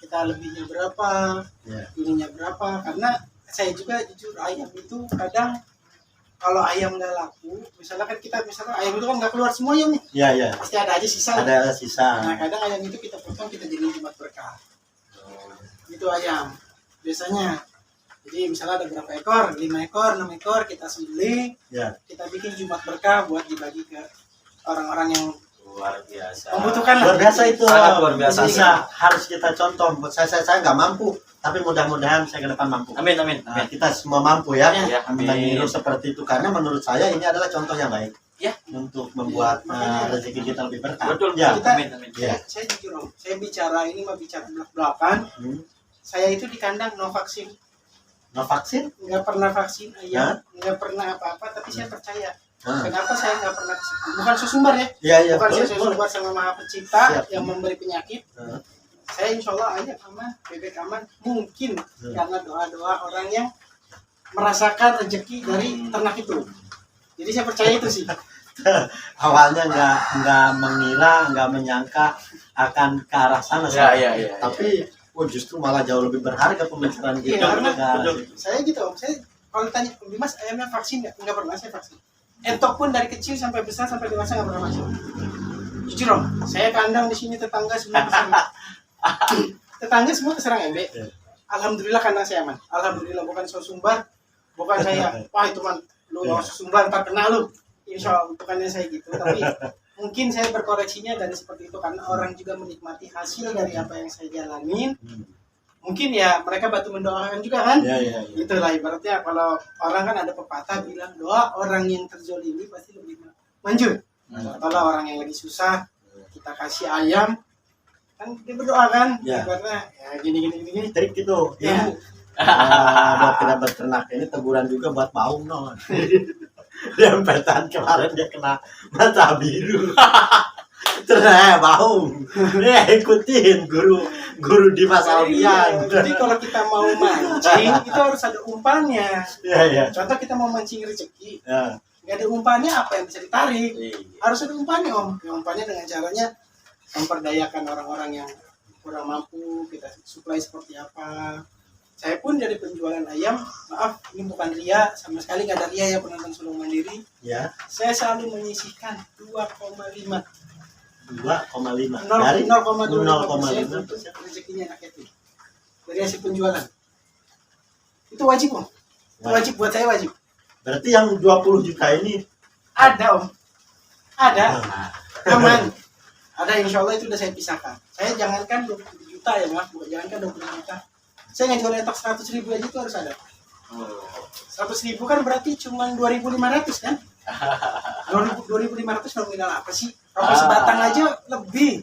Kita lebihnya berapa, Ya. ininya berapa. Karena saya juga jujur ayam itu kadang kalau ayam nggak laku, misalnya ayam itu kan nggak keluar semuanya nih, Iya, iya. pasti ada aja sisa. Ada sisa. Nah kadang ayam itu kita potong, kita jadiin jumat berkah. Itu ayam biasanya. Jadi misalnya ada berapa ekor, 5 ekor, 6 ekor, kita sembelih, Ya. kita bikin jumat berkah buat dibagi ke orang-orang yang Luar biasa. membutuhkan lah. Luar biasa itu. Sangat luar biasa. Bisa harus kita contoh. Buat saya nggak mampu, tapi mudah-mudahan saya ke depan mampu. Amin, amin, Nah, amin. kita semua mampu ya. Ya, amin. Meniru seperti itu, karena menurut saya ini adalah contoh yang baik. Ya. Untuk membuat Makanya. rezeki kita lebih berkah. Betul, Ya. betul. Amin, amin. Ya. Saya jujur Om, saya bicara ini mah bicara belak-belakan. Hmm. Saya itu di kandang no vaksin, No vaksin? nggak pernah vaksin ayam, nggak pernah apa-apa, tapi saya percaya. Kenapa saya nggak pernah kesepian? Bukan sesumbar ya, Iya, iya. bukan Boleh, saya boleh. sesumbar sama Maha Pencipta Siap. yang memberi penyakit. Heeh. Saya insya Allah ayam aman, bebek aman, mungkin karena doa-doa orang yang merasakan rezeki dari ternak itu. Jadi saya percaya itu sih. Awalnya nggak mengira, nggak menyangka akan ke arah sana. Iya. Tapi justru malah jauh lebih berharga pembicaraan Iya, kita. karena ke arah betul. situ. Saya gitu Om, saya kalau ditanya Dimas ayamnya vaksin nggak pernah saya vaksin. Entok pun dari kecil sampai besar sampai dewasa nggak pernah vaksin. Jujur Om, saya kandang di sini tetangga semua keserang. Tetangga semua keserang embe. Iya. Alhamdulillah kandang saya aman. Alhamdulillah bukan sumbar, bukan saya. Wah itu man, lu Iya. sumbar ntar kena lu. Insya Allah bukannya saya gitu, tapi mungkin saya berkoreksinya dari seperti itu karena orang juga menikmati hasil dari apa yang saya jalanin. Mungkin ya mereka bantu mendoakan juga kan. Iya, iya, iya. Itulah ibaratnya kalau orang kan ada pepatah bilang doa orang yang terzolimi pasti lebih manjur. Kalau orang yang lagi susah kita kasih ayam kan dia berdoa kan. Ya. Ibaratnya ya gini. Trik gitu. Ya. buat kita berternak ini teguran juga buat Baung no. Dempetan kemarin dia kena mata biru. Ternyata Baung. Dia ikutin guru Dimas Alfian. Jadi kalau kita mau mancing itu harus ada umpannya. Iya. Contoh kita mau mancing rezeki, Ya. nggak ada umpannya apa yang bisa ditarik? Iya. Harus ada umpannya Om. Yang umpannya dengan caranya memperdayakan orang-orang yang kurang mampu, kita supply seperti apa. Saya pun dari penjualan ayam, maaf ini bukan ria, sama sekali nggak ada ria ya penonton Sulung Mandiri. Ya. Saya selalu menyisihkan 2,5 2,5 dari dari 0,25% untuk rezekinya anak yatim dari hasil penjualan. Itu wajib Om. Itu wajib buat saya wajib. Berarti yang 20 juta ini Ada Om. Ada. Nah, Aman. Ada, insya Allah itu udah saya pisahkan. Saya jangankan 20 juta ya maaf, jangankan 20 juta. Saya ngejual etok 100.000 aja itu harus ada. 100.000 kan berarti cuma 2.500 kan? 2.500 nominal apa sih? Rokok sebatang aja lebih.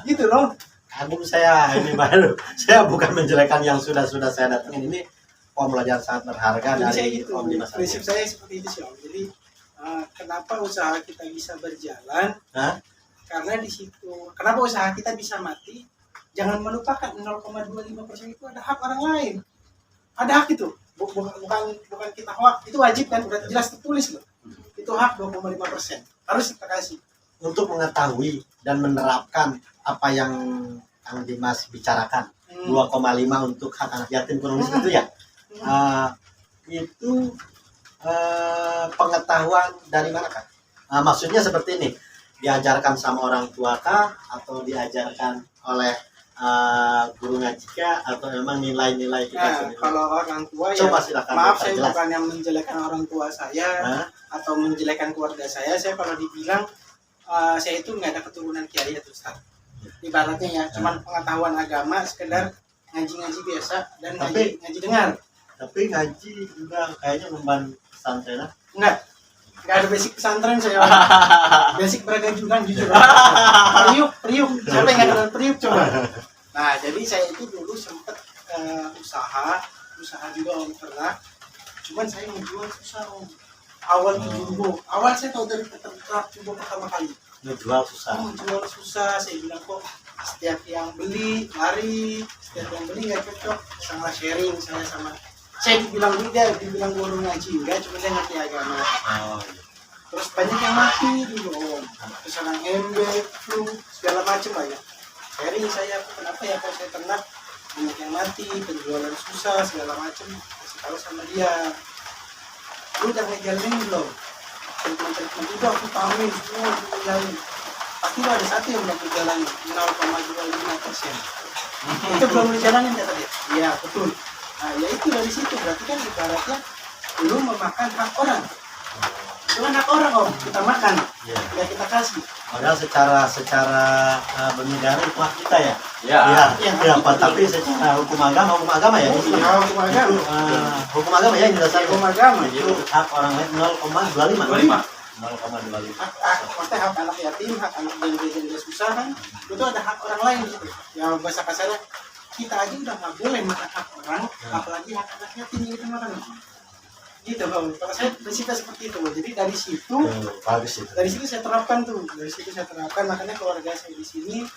Gitu loh. kagum saya ini baru. Saya bukan menjelekan yang sudah saya datangin ini. Pembelajaran sangat berharga Jadi dari saya gitu. Om Dimas Prinsip Alfian. saya seperti itu sih Om. Jadi kenapa usaha kita bisa berjalan? Hah? Karena di situ. Kenapa usaha kita bisa mati? Jangan melupakan 0,25% itu ada hak orang lain. Ada hak itu. Bukan kita hak. Itu wajib kan? Udah jelas tertulis loh. Itu hak 2,5%. Harus kita kasih. Untuk mengetahui dan menerapkan apa yang Kang Dimas bicarakan 2,5 untuk hak anak yatim kurang lebih itu ya. Itu pengetahuan dari mana Kak? Maksudnya seperti ini, diajarkan sama orang tua kah atau diajarkan oleh guru ngaji kah atau memang nilai-nilai kita Nah, sendiri? kalau orang tua ya, Coba silakan maaf Bapak saya jelas. bukan yang menjelekkan orang tua saya Hah? atau menjelekkan keluarga saya. Saya kalau dibilang saya itu nggak ada keturunan kiai atau ustaz. Ibaratnya ya, cuman pengetahuan agama sekedar ngaji-ngaji biasa dan Tapi- ngaji dengar. Tapi ngaji juga kayaknya memban pesantren. Enggak ada basic pesantren saya. Basic beragajulan jujur. Priuk. Siapa yang nggak kenal priuk coba? Nah, jadi saya itu dulu sempet usaha juga Om ternak. Cuman saya menjual susah Om. Awal itu jumbo. Awal saya tahu dari peternak jumbo pertama kali. Ngejual susah. Menjual susah. Saya bilang kok setiap yang beli lari, setiap yang beli nggak cocok. Sama sharing saya sama. Saya dibilang dibilang guru ngaji enggak, cuma saya ngerti agama. Oh, Terus banyak yang mati dulu Om. Terus orang embek, flu, segala macam banyak. Sharing saya, kenapa ya kalau saya ternak banyak yang mati, penjualan susah, segala macam. Kasih tahu sama dia. Lu udah ngejalanin belum? Treatment udah aku tahuin semua ngejalanin. Pasti lu ada satu yang belum ngejalanin, 0,25%. Itu belum ngejalanin kata dia. Iya betul. Nah ya itu dari situ berarti kan ibaratnya lu memakan hak orang. Itu kan hak orang Om, kita makan, iya. ya kita kasih. Padahal secara bernegara itu hak kita ya. Ya. Iya, Pak. Tapi secara hukum agama ya. Ini, Ya, hukum agama. Itu, hukum agama ya ini dasarnya. Hukum agama. Itu hak orang lain 0,25. 25. 0,25. Maksudnya hak anak yatim, hak anak yang susah kan, itu ada hak orang lain di situ. Ya bahasa kasarnya kita aja udah nggak boleh makan hak orang, apalagi hak anak yatim yang kita makan. Gitu Bang. Kalau saya prinsipnya seperti itu. Jadi dari situ, Bagus itu. dari situ saya terapkan tuh. Dari situ saya terapkan, makanya keluarga saya di sini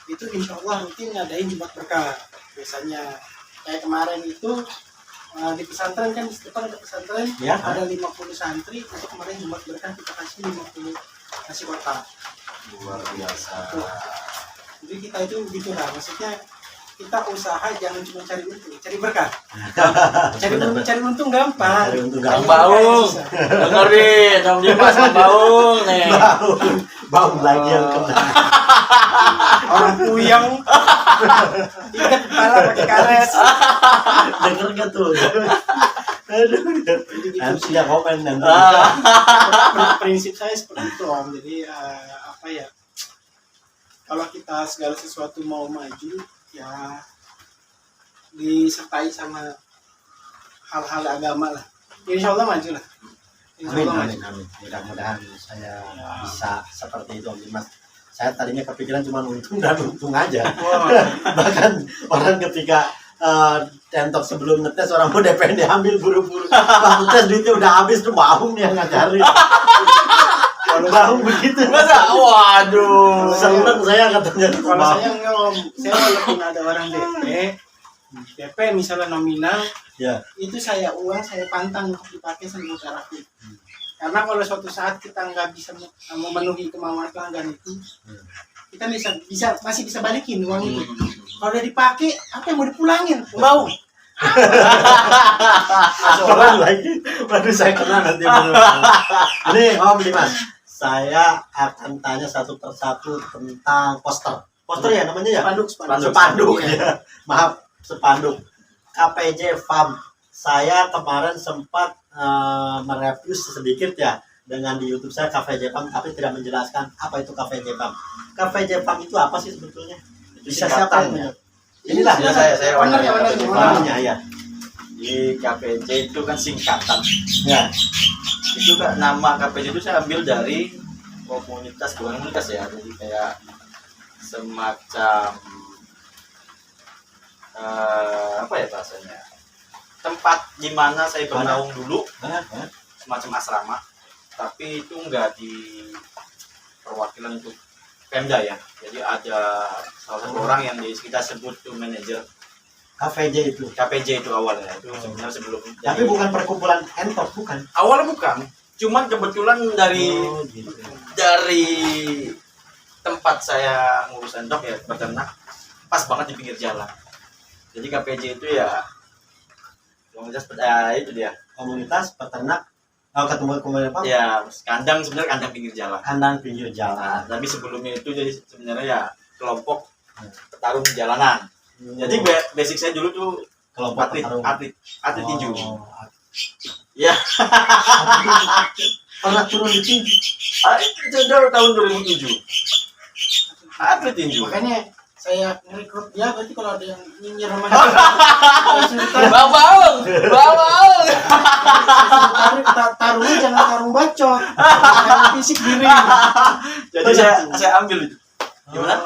itu insya Allah rutin ngadain Jumat Berkah. Biasanya kayak kemarin itu di pesantren kan di depan ada pesantren, Ya. ada 50 santri. Itu kemarin Jumat Berkah kita kasih 50 nasi kotak. Luar biasa. Jadi kita itu gitu lah, maksudnya kita usaha jangan cuma cari untung, cari berkah. Cari untung gampang. Cari untung Kang gampang. Baung, dengerin, Om Dimas Kang Baung nih. Baung lagi yang kena. Orang puyeng ikat kepala pakai karet. Denger gak tuh? Aduh. Nanti dia komen nanti. Prinsip saya seperti itu Om. Jadi apa ya? Kalau kita segala sesuatu mau maju, ya disertai sama hal-hal agama lah. Insya Allah maju lah. Insya Amin, Allah amin, amin. Mudah-mudahan saya bisa seperti itu Om Dimas. Saya tadinya kepikiran cuma untung dan untung aja. Wah, Bahkan orang ketika tentok sebelum ngetes orang mau DP diambil buru-buru. Pas tes duitnya udah habis tuh Baung nih yang ngajarin. Baung begitu. Masa? Waduh. Seneng saya katanya. Kalau saya ngom, saya walaupun ada orang DP misalnya nominal, Ya. itu saya uang saya pantang untuk dipakai sama terapi. Karena kalau suatu saat kita nggak bisa memenuhi kemauan pelanggan itu, kita masih bisa balikin uang itu. Kalau udah dipakai, apa yang mau dipulangin? Bau. Soalnya lagi, waduh saya kena nanti bener. Ini Om Dimas, saya akan tanya satu persatu tentang poster. Poster ya namanya ya? Spanduk ya. Maaf, spanduk. KPJ Farm. Saya kemarin sempat mereview sedikit ya dengan di YouTube saya KPJ Farm, tapi tidak menjelaskan apa itu KPJ Farm. KPJ Farm itu apa sih sebetulnya? Bisa siapa yang punya? Inilah ya saya ownernya ya. Di KPJ itu kan singkatan. Ya. Itu kan nama KPJ itu saya ambil dari komunitas, bukan komunitas ya, jadi kayak semacam apa ya bahasanya, tempat di mana saya bernaung dulu, semacam asrama, tapi itu enggak di perwakilan untuk Pemda ya. Jadi ada salah satu orang yang kita sebut tuh manajer KPJ itu awalnya. Itu sebenarnya sebelum. Tapi bukan perkumpulan entok, bukan. Awalnya bukan. Cuman kebetulan dari tempat saya ngurus endok ya, peternak, pas banget di pinggir jalan. Jadi KPJ itu ya itu dia. Komunitas peternak. Ketemu apa? Ya, kandang, sebenarnya kandang pinggir jalan. Kandang pinggir jalan. Nah, tapi sebelumnya itu jadi sebenarnya ya kelompok petarung di jalanan. Jadi basic saya dulu tuh Kelompok atlet tinju. Ya. Pernah turun di tinju? Itu dari tahun 2007. Atlet tinju. Makanya saya ngerekrut dia, berarti kalau ada yang nyinyir sama Bawang. taruhnya jangan tarung bacot, jangan fisik diri. Jadi saya ambil itu. Gimana?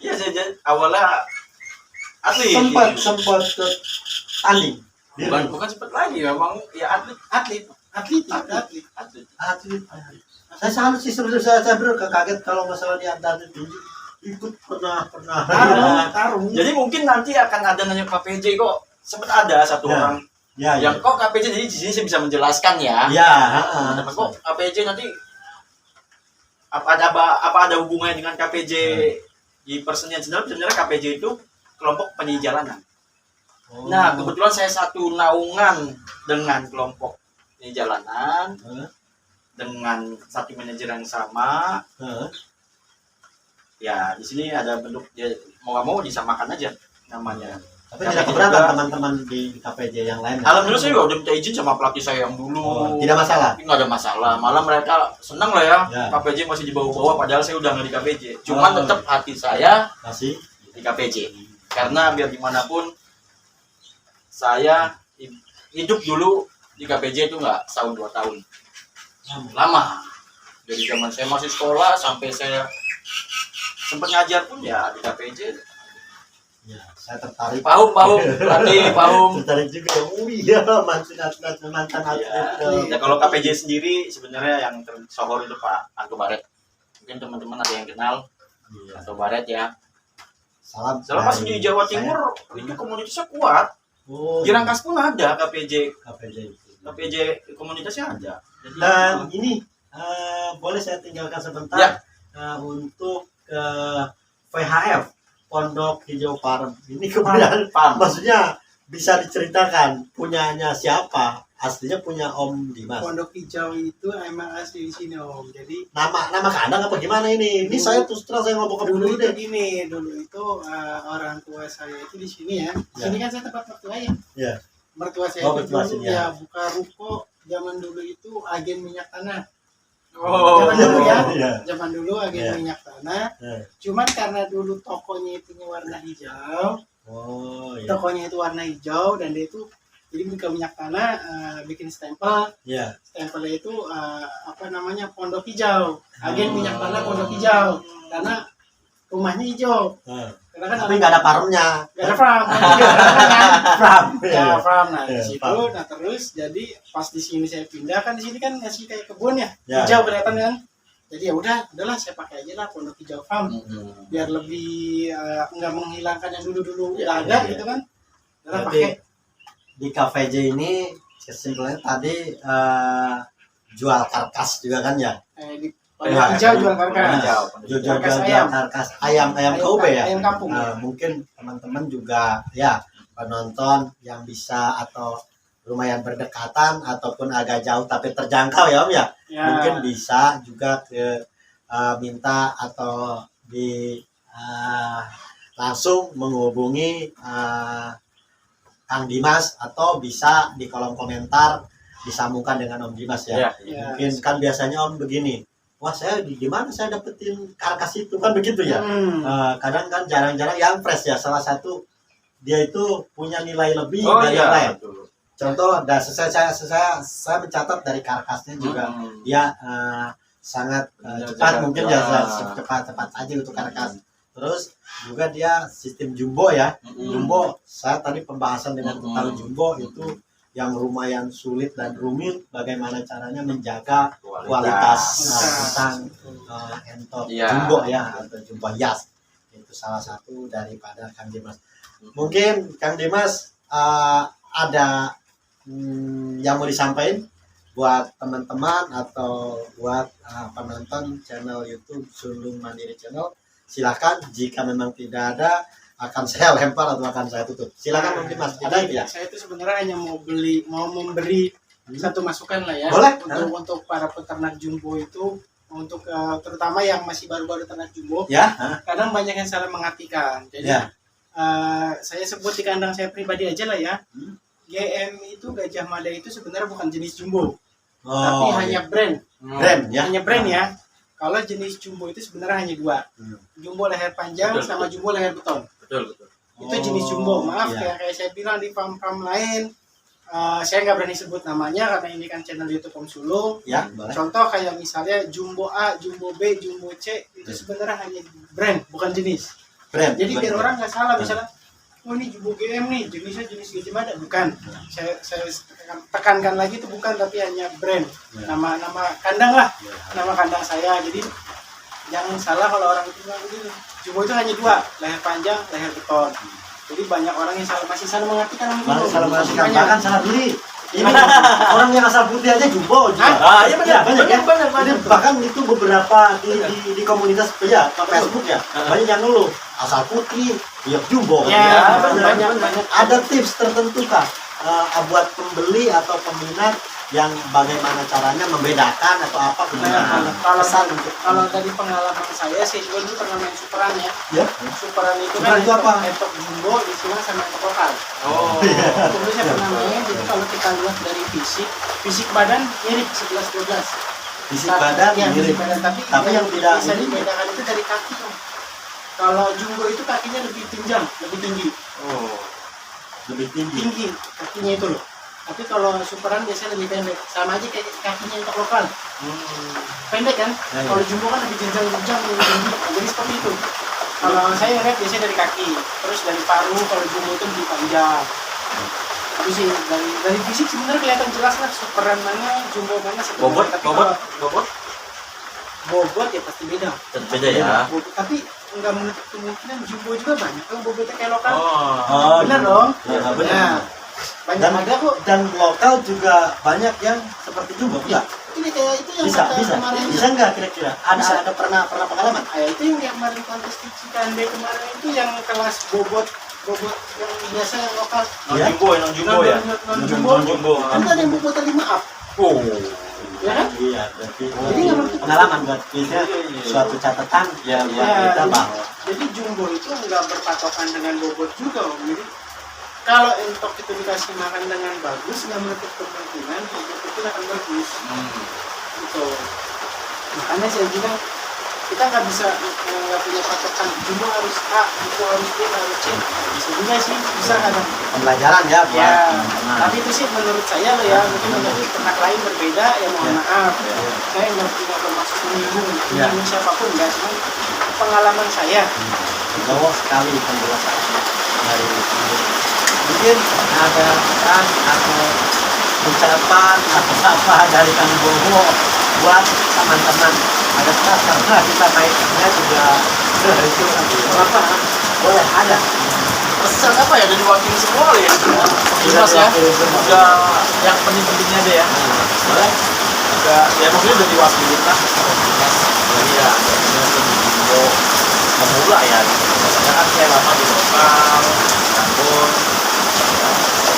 Iya, saya awalnya atlet. Sempat ke tanding. Bukan sempat lagi, memang ya atlet. Saya sangat sih saya kaget kalau masalah di antar tinju ikut pernah tarung. Jadi mungkin nanti akan ada nanya KPJ kok sempat ada satu orang yang kok KPJ, jadi di sini saya bisa menjelaskan ya. Tapi kok KPJ nanti apa ada hubungannya dengan KPJ di persenian? Sebenarnya KPJ itu kelompok penyanyi jalanan. Nah, kebetulan saya satu naungan dengan kelompok penyanyi jalanan dengan satu manajer yang sama. Ya, di sini ada bentuk ya, mau nggak mau disamakan aja namanya. Tapi tidak keberatan teman-teman di KPJ yang lain. Alhamdulillah saya udah minta izin sama pelatih saya yang dulu. Tidak masalah. Nggak ada masalah. Malah mereka senang lah ya. KPJ masih di bawah-bawah, padahal saya udah nggak di KPJ. Cuman tetap hati saya masih di KPJ. Karena biar gimana pun saya hidup dulu di KPJ itu nggak setahun 2 tahun. Lama. Dari zaman saya masih sekolah sampai saya sempat ngajar pun ya di KPJ. Ya, saya tertarik. Pahum, pelatih Pahum. Tertarik juga. Oh iya, mantan atlet. Ya, kalau KPJ sendiri sebenarnya yang tersohor itu Pak Anto Baret. Mungkin teman-teman ada yang kenal Anto Baret ya. Salam. Pas di Jawa Timur itu komunitasnya kuat. Di Rangkas pun ada KPJ komunitasnya ada. Jadi, dan ini boleh saya tinggalkan sebentar ya. Untuk VHF Pondok Hijau Farm. Ini kemudian maksudnya bisa diceritakan punyanya siapa? Aslinya punya Om Dimas. Pondok Hijau itu emang asli di sini Om. Jadi nama kandang apa gimana ini? Ini saya terus terang saya ngomong ke dulu itu gini, dulu itu orang tua saya itu di sini ya. Di sini kan saya tempat mertua ya. Iya. Mertua saya itu dulu ya buka ruko zaman dulu itu agen minyak tanah. Zaman dulu ya. Zaman dulu agen minyak tanah. Cuman karena dulu tokonya itu warna hijau. Tokonya itu warna hijau dan dia itu jadi buka minyak tanah, bikin stempel. Stempelnya itu Pondok Hijau. Agen minyak tanah Pondok Hijau. Karena rumahnya hijau. Karena kan Tapi nggak ada farmnya. nggak ada farm, kan? Farm. Ya farm, nah di Iya, situ, farm. nah terus jadi pas di sini saya pindah kan di sini kan ngasih kayak kebun ya, Ya. hijau kelihatan kan. Jadi ya udahlah saya pakai aja lah Pondok Hijau Farm biar lebih nggak menghilangkan yang dulu udah ada Iya. gitu kan. Udah Jadi pakai. di KVJ ini kesimpulannya tadi jual karkas juga kan ya? Di Pondok Hijau jual karkas. Jual Karkas ayam. karkas ayam KUB ya. Ayam kampung. Mungkin teman-teman juga ya penonton yang bisa atau lumayan berdekatan ataupun agak jauh tapi terjangkau ya Om ya. Ya. Mungkin bisa juga ke minta atau di langsung menghubungi Kang Dimas atau bisa di kolom komentar disambungkan dengan Om Dimas ya. Ya. Mungkin kan biasanya Om begini, wah saya di mana saya dapetin karkas itu kan begitu ya. Kadang kan jarang-jarang yang fresh ya. Salah satu dia itu punya nilai lebih dari yang lain. Contoh, saya mencatat dari karkasnya juga dia sangat cepat mungkin ya cepat aja untuk karkas. Terus juga dia sistem jumbo ya. Jumbo, saya tadi pembahasan dengan tentang jumbo itu yang lumayan sulit dan rumit bagaimana caranya menjaga kualitas tentang entok jumbo ya atau jumbo hias. Itu salah satu daripada Kang Dimas. Mungkin Kang Dimas ada yang mau disampaikan buat teman-teman atau buat penonton channel YouTube Sulung Mandiri Channel. Silakan, jika memang tidak ada akan saya lempar atau akan saya tutup. Silakan Om Dimas. Ada ya? Saya itu sebenarnya hanya mau memberi satu masukan lah ya. Boleh. Untuk para peternak jumbo itu, untuk terutama yang masih baru-baru ternak jumbo, Ya. kadang banyak yang salah mengartikan. Jadi Ya. saya sebut di kandang saya pribadi aja lah ya. GM itu Gajah Mada itu sebenarnya bukan jenis jumbo, tapi hanya brand. Brand ya. Hanya brand ya. Kalau jenis jumbo itu sebenarnya hanya dua, jumbo leher panjang sama jumbo leher beton. Betul. Itu jenis jumbo. Maaf iya. kayak saya bilang di farm-farm lain, saya nggak berani sebut namanya karena ini kan channel YouTube Om Sulung. Ya, boleh. Contoh kayak misalnya jumbo A, jumbo B, jumbo C itu sebenarnya hanya brand, bukan jenis. Brand. Jadi biar orang nggak salah misalnya, oh ini jumbo GM nih, jenisnya jenis Gajah Mada, bukan. Saya tekankan lagi itu bukan, tapi hanya brand. Nama kandang lah, nama kandang saya. Jadi jangan salah kalau orang itu bilang begini, jumbo itu hanya dua, leher panjang, leher beton. Jadi banyak orang yang masih salah mengartikan Malah salah mengartikan, Banyak. bahkan salah beli. Ini orang yang asal putih aja jumbo juga. Iya Ya, banyak ya. benar. Ini bahkan itu beberapa di komunitas ya, Facebook ya. Banyak yang ngeluh asal putih, ya jumbo. Ya, Benar. banyak. Ada tips tertentu kah buat pembeli atau peminat yang bagaimana caranya membedakan atau apa Kalau dari pengalaman saya juga dulu pernah main superan ya. Ya. Superan itu Superan itu apa? entok jumbo disilang sama entok lokal. Oh. Dulu saya pernah main, jadi kalau kita lihat dari fisik badan mirip 11-12. Fisik badan Ya, mirip. fisik badan, Tapi yang tidak bisa ini- dibedakan itu dari kaki tuh. Kalau jumbo itu kakinya lebih pinjang, lebih tinggi. Oh. lebih tinggi. Tinggi kakinya itu loh. Tapi kalau superan biasanya lebih pendek. Sama aja kayak kakinya entok lokal. Pendek kan? Ya, ya. Kalau jumbo kan lebih jenjang lebih tinggi. Jadi seperti itu. Kalau saya lihat biasanya dari kaki, terus dari paru. Kalau jumbo itu lebih panjang. Itu sih dari fisik sebenarnya kelihatan jelas lah superan mana, jumbo mana sebenarnya. Tapi kalau bobot ya pasti beda. Beda ya. Bobot, tapi nggak menutup kemungkinan jumbo juga banyak kan bobotnya kayak lokal. Oh. Benar dong. Ya, benar. Nah, banyak Dan ada kok. dan lokal juga banyak yang seperti jumbo enggak? Ini kayak itu yang Bisa kata kemarin. bisa enggak kira-kira? Bisa. Ada pernah pengalaman? Itu yang kemarin kontes Cikan B kemarin itu yang kelas bobot yang biasa yang lokal. Ya. Non-jumbo ya. Non-jumbo. Kan ada yang bobotnya 5 up. Oh. Ya kan? Iya, berarti Jadi nggak menutup pengalaman buat kita suatu catatan ya buat Ya, kita jadi- bahwa Jadi jumbo itu nggak berpatokan dengan bobot juga Om. Jadi kalau entok itu dikasih makan dengan bagus, nggak menutup kemungkinan bobot itu akan bagus. Gitu. Makanya saya bilang kita nggak bisa nggak punya patokan jumbo harus A, jumbo harus B, harus C. Bisa juga sih, bisa kadang. pembelajaran ya buat Ya, teman-teman. tapi itu sih menurut saya loh ya, mungkin menurut ternak lain berbeda, ya mohon maaf. Saya nggak bermaksud menyinggung siapapun, ya, cuman pengalaman saya. legowo sekali penjelasannya dari mungkin ada pesan atau ucapan atau apa dari Kang Bowo buat teman-teman ada kelas karena kita naiknya juga itu apa boleh ada pesan apa ya dari wakil semua ya Mas ya juga yang penting-pentingnya deh ya boleh juga ya maksudnya dari wakilin lah jadi ya mau memulai ya karena kan saya lama di lokal Ambon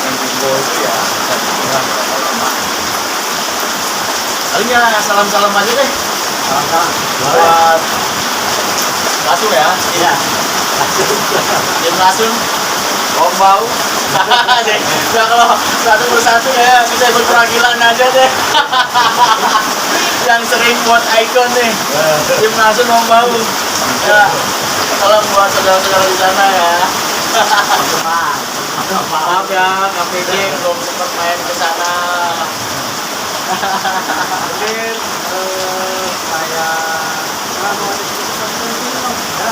yang Bimbo itu ya bisa dibilang berapa lama paling ya salam-salam aja deh salam-salam boleh buat Langsung ya iya Tim Langsung Om Bau deh ya kalau satu persatu ya bisa ikut perwakilan aja deh yang sering buat ikon nih Tim Langsung Om Bau ya salam buat saudara-saudara di sana ya maaf ya KPJ belum sempat main ke sana Mungkin saya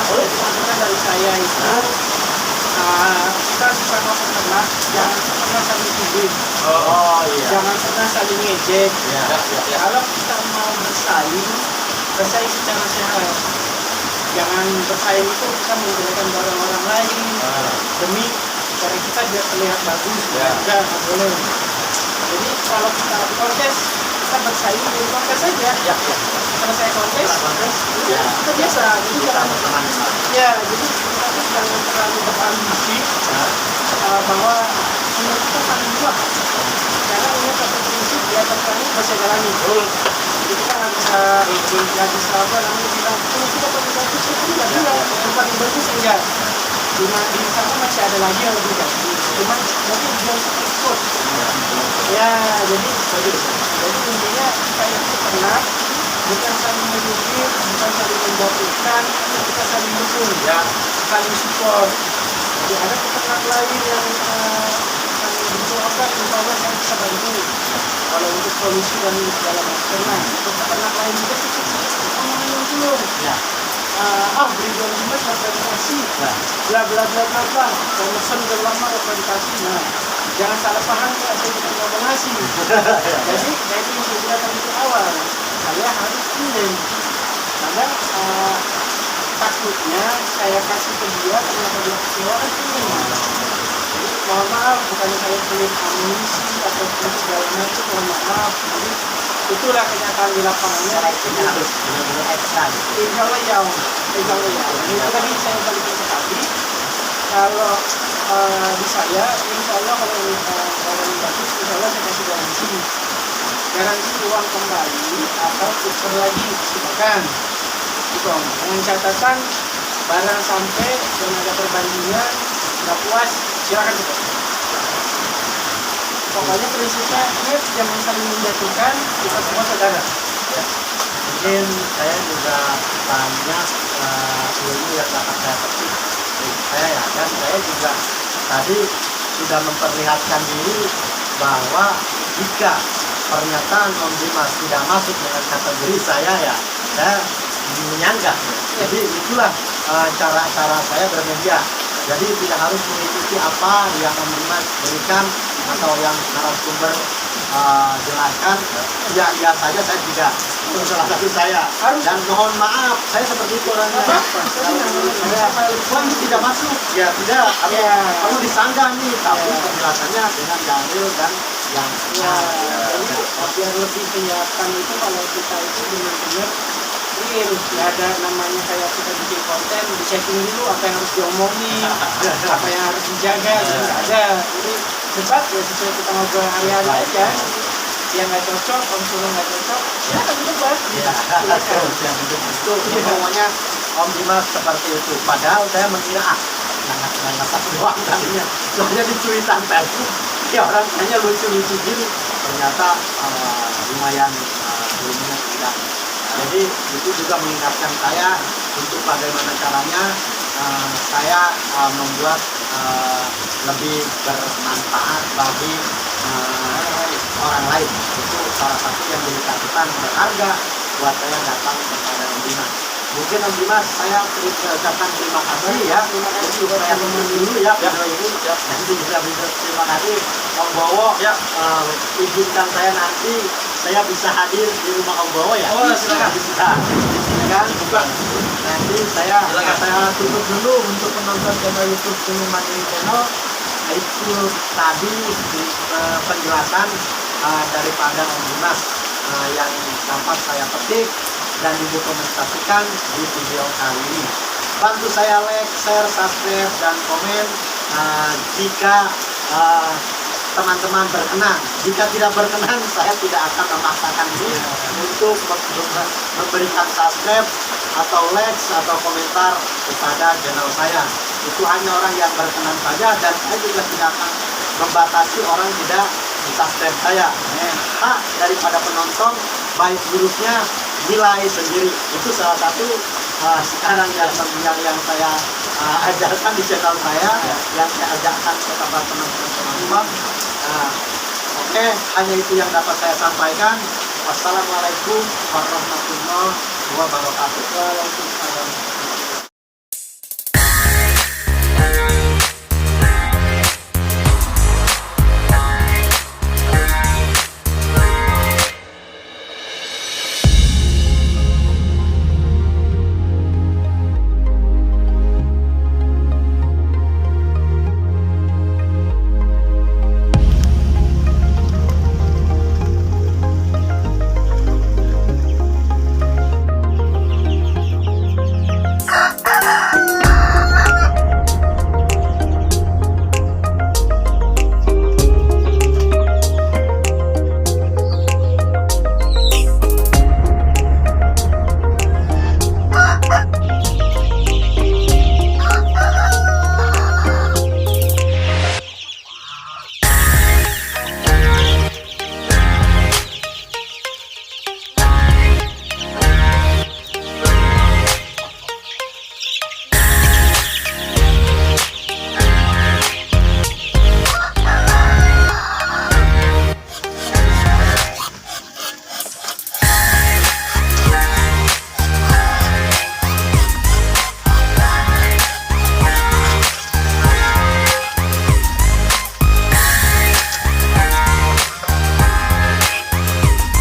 boleh teman-teman dari saya itu kita sama peternak jangan pernah saling tuding, oh iya jangan pernah saling ngejek. ya. Kalau kita mau bersaing secara sehat. Jangan bersaing itu kita menggunakan barang orang lain demi cara kita biar terlihat bagus. Ya. Enggak boleh. Jadi kalau kita kontes kita bersaing di kontes saja. Ya. Selesai kontes, Ya. kita biasa. Jadi jangan ya, jadi kita tuh jangan terlalu berambisi bahwa ini kita saling buat. Karena ini satu prinsip di atas kami bisa jalani. Jadi kita nggak bisa apa namanya bilang ini kita paling bagus itu nggak bilang yang paling bagus enggak. Di sana masih ada lagi yang lebih bagus. Cuman mungkin belum ikut. Ya, jadi intinya kita itu pernah bukan saling menyubir, bukan saling menjatuhkan, kita saling dukung, Ya. saling support. Jadi ada peternak lain yang saling butuh apa, insya Allah saya bisa bantu. Kalau untuk solusi dan segala macam, nah untuk peternak lain juga kita ngomongin dulu. ya Beri 25 organisasi, ya bla bla bla bla bla, promotion udah lama organisasi. Nah, jangan salah paham ya, saya bukan ngomong ngasih. Jadi, itu yang saya bilang tadi di awal. Saya harus ingin karena takutnya saya kasih ke dia ternyata dia kecewa kan ingin. Jadi mohon maaf bukannya saya pelit amunisi atau pelit segala macam, mohon maaf. Jadi itulah kenyataan di lapangannya. ini harus benar-benar ekstra gitu. Insya Allah ya, insya Allah ya. Dan itu tadi saya balikin ke tadi. Kalau di saya, insya Allah kalau orang bagus, insya Allah saya kasih garansi uang kembali atau tukar lagi silakan. Itu dengan catatan barang sampai dan ada perbandingan nggak puas silakan tukar. Pokoknya prinsipnya ingat jangan saling menjatuhkan, kita semua saudara. Mungkin saya juga banyak ilmu yang dapat saya petik dari saya ya kan saya juga tadi sudah memperlihatkan diri bahwa jika pernyataan Om Dimas tidak masuk dengan kategori saya ya saya menyanggah. Jadi itulah cara-cara saya bermedia. Jadi tidak harus mengikuti apa yang Om Dimas berikan atau yang narasumber jelaskan. Ya saja saya tidak. Itu salah satu saya. Dan mohon maaf, saya seperti itu orangnya. Uang tidak masuk, ya tidak. Kamu disanggah nih, tapi penjelasannya dengan dalil dan yang Jadi biar lebih kelihatan itu kalau kita itu benar-benar real, nggak ada namanya kayak kita bikin konten di checking dulu apa yang harus diomongin, apa yang harus dijaga, gitu nggak ada. Jadi debat ya sesuai kita ngobrol hari-hari aja. Yang nggak cocok, Om Sulu nggak cocok, ya kan debat. Itu semuanya Om Dimas seperti itu. Padahal saya mengira jangan satu doang tadinya. Soalnya di cuitan Facebook, ya orang tanya lucu-lucu gini. Ternyata lumayan ilmunya tidak. Jadi itu juga mengingatkan saya untuk bagaimana caranya saya membuat lebih bermanfaat bagi orang lain. Itu salah satu yang jadi catatan berharga buat saya datang kepada Om Dimas. Mungkin Om Dimas saya ucapkan terima kasih ya. Terima kasih saya teman dulu ya video ini. Nanti terima kasih Om Bowo. Ya. Izinkan saya nanti saya bisa hadir di rumah Om Bowo ya. Oh, silakan. Bisa. Kan? Nanti saya tutup dulu untuk penonton channel YouTube Seni Mandiri Channel. Itu tadi penjelasan daripada Om Dimas yang dapat saya petik dan didokumentasikan di video kali ini. Bantu saya like, share, subscribe, dan komen jika teman-teman berkenan. Jika tidak berkenan, saya tidak akan memaksakan diri untuk memberikan subscribe atau like atau komentar kepada channel saya. Itu hanya orang yang berkenan saja, dan saya juga tidak akan membatasi orang tidak subscribe saya. Hak daripada penonton, baik buruknya nilai sendiri. Itu salah satu sekarang yang saya ajarkan di channel saya, yang saya ajarkan kepada teman-teman. Oke, hanya itu yang dapat saya sampaikan. Wassalamualaikum warahmatullahi wabarakatuh. Waalaikumsalam.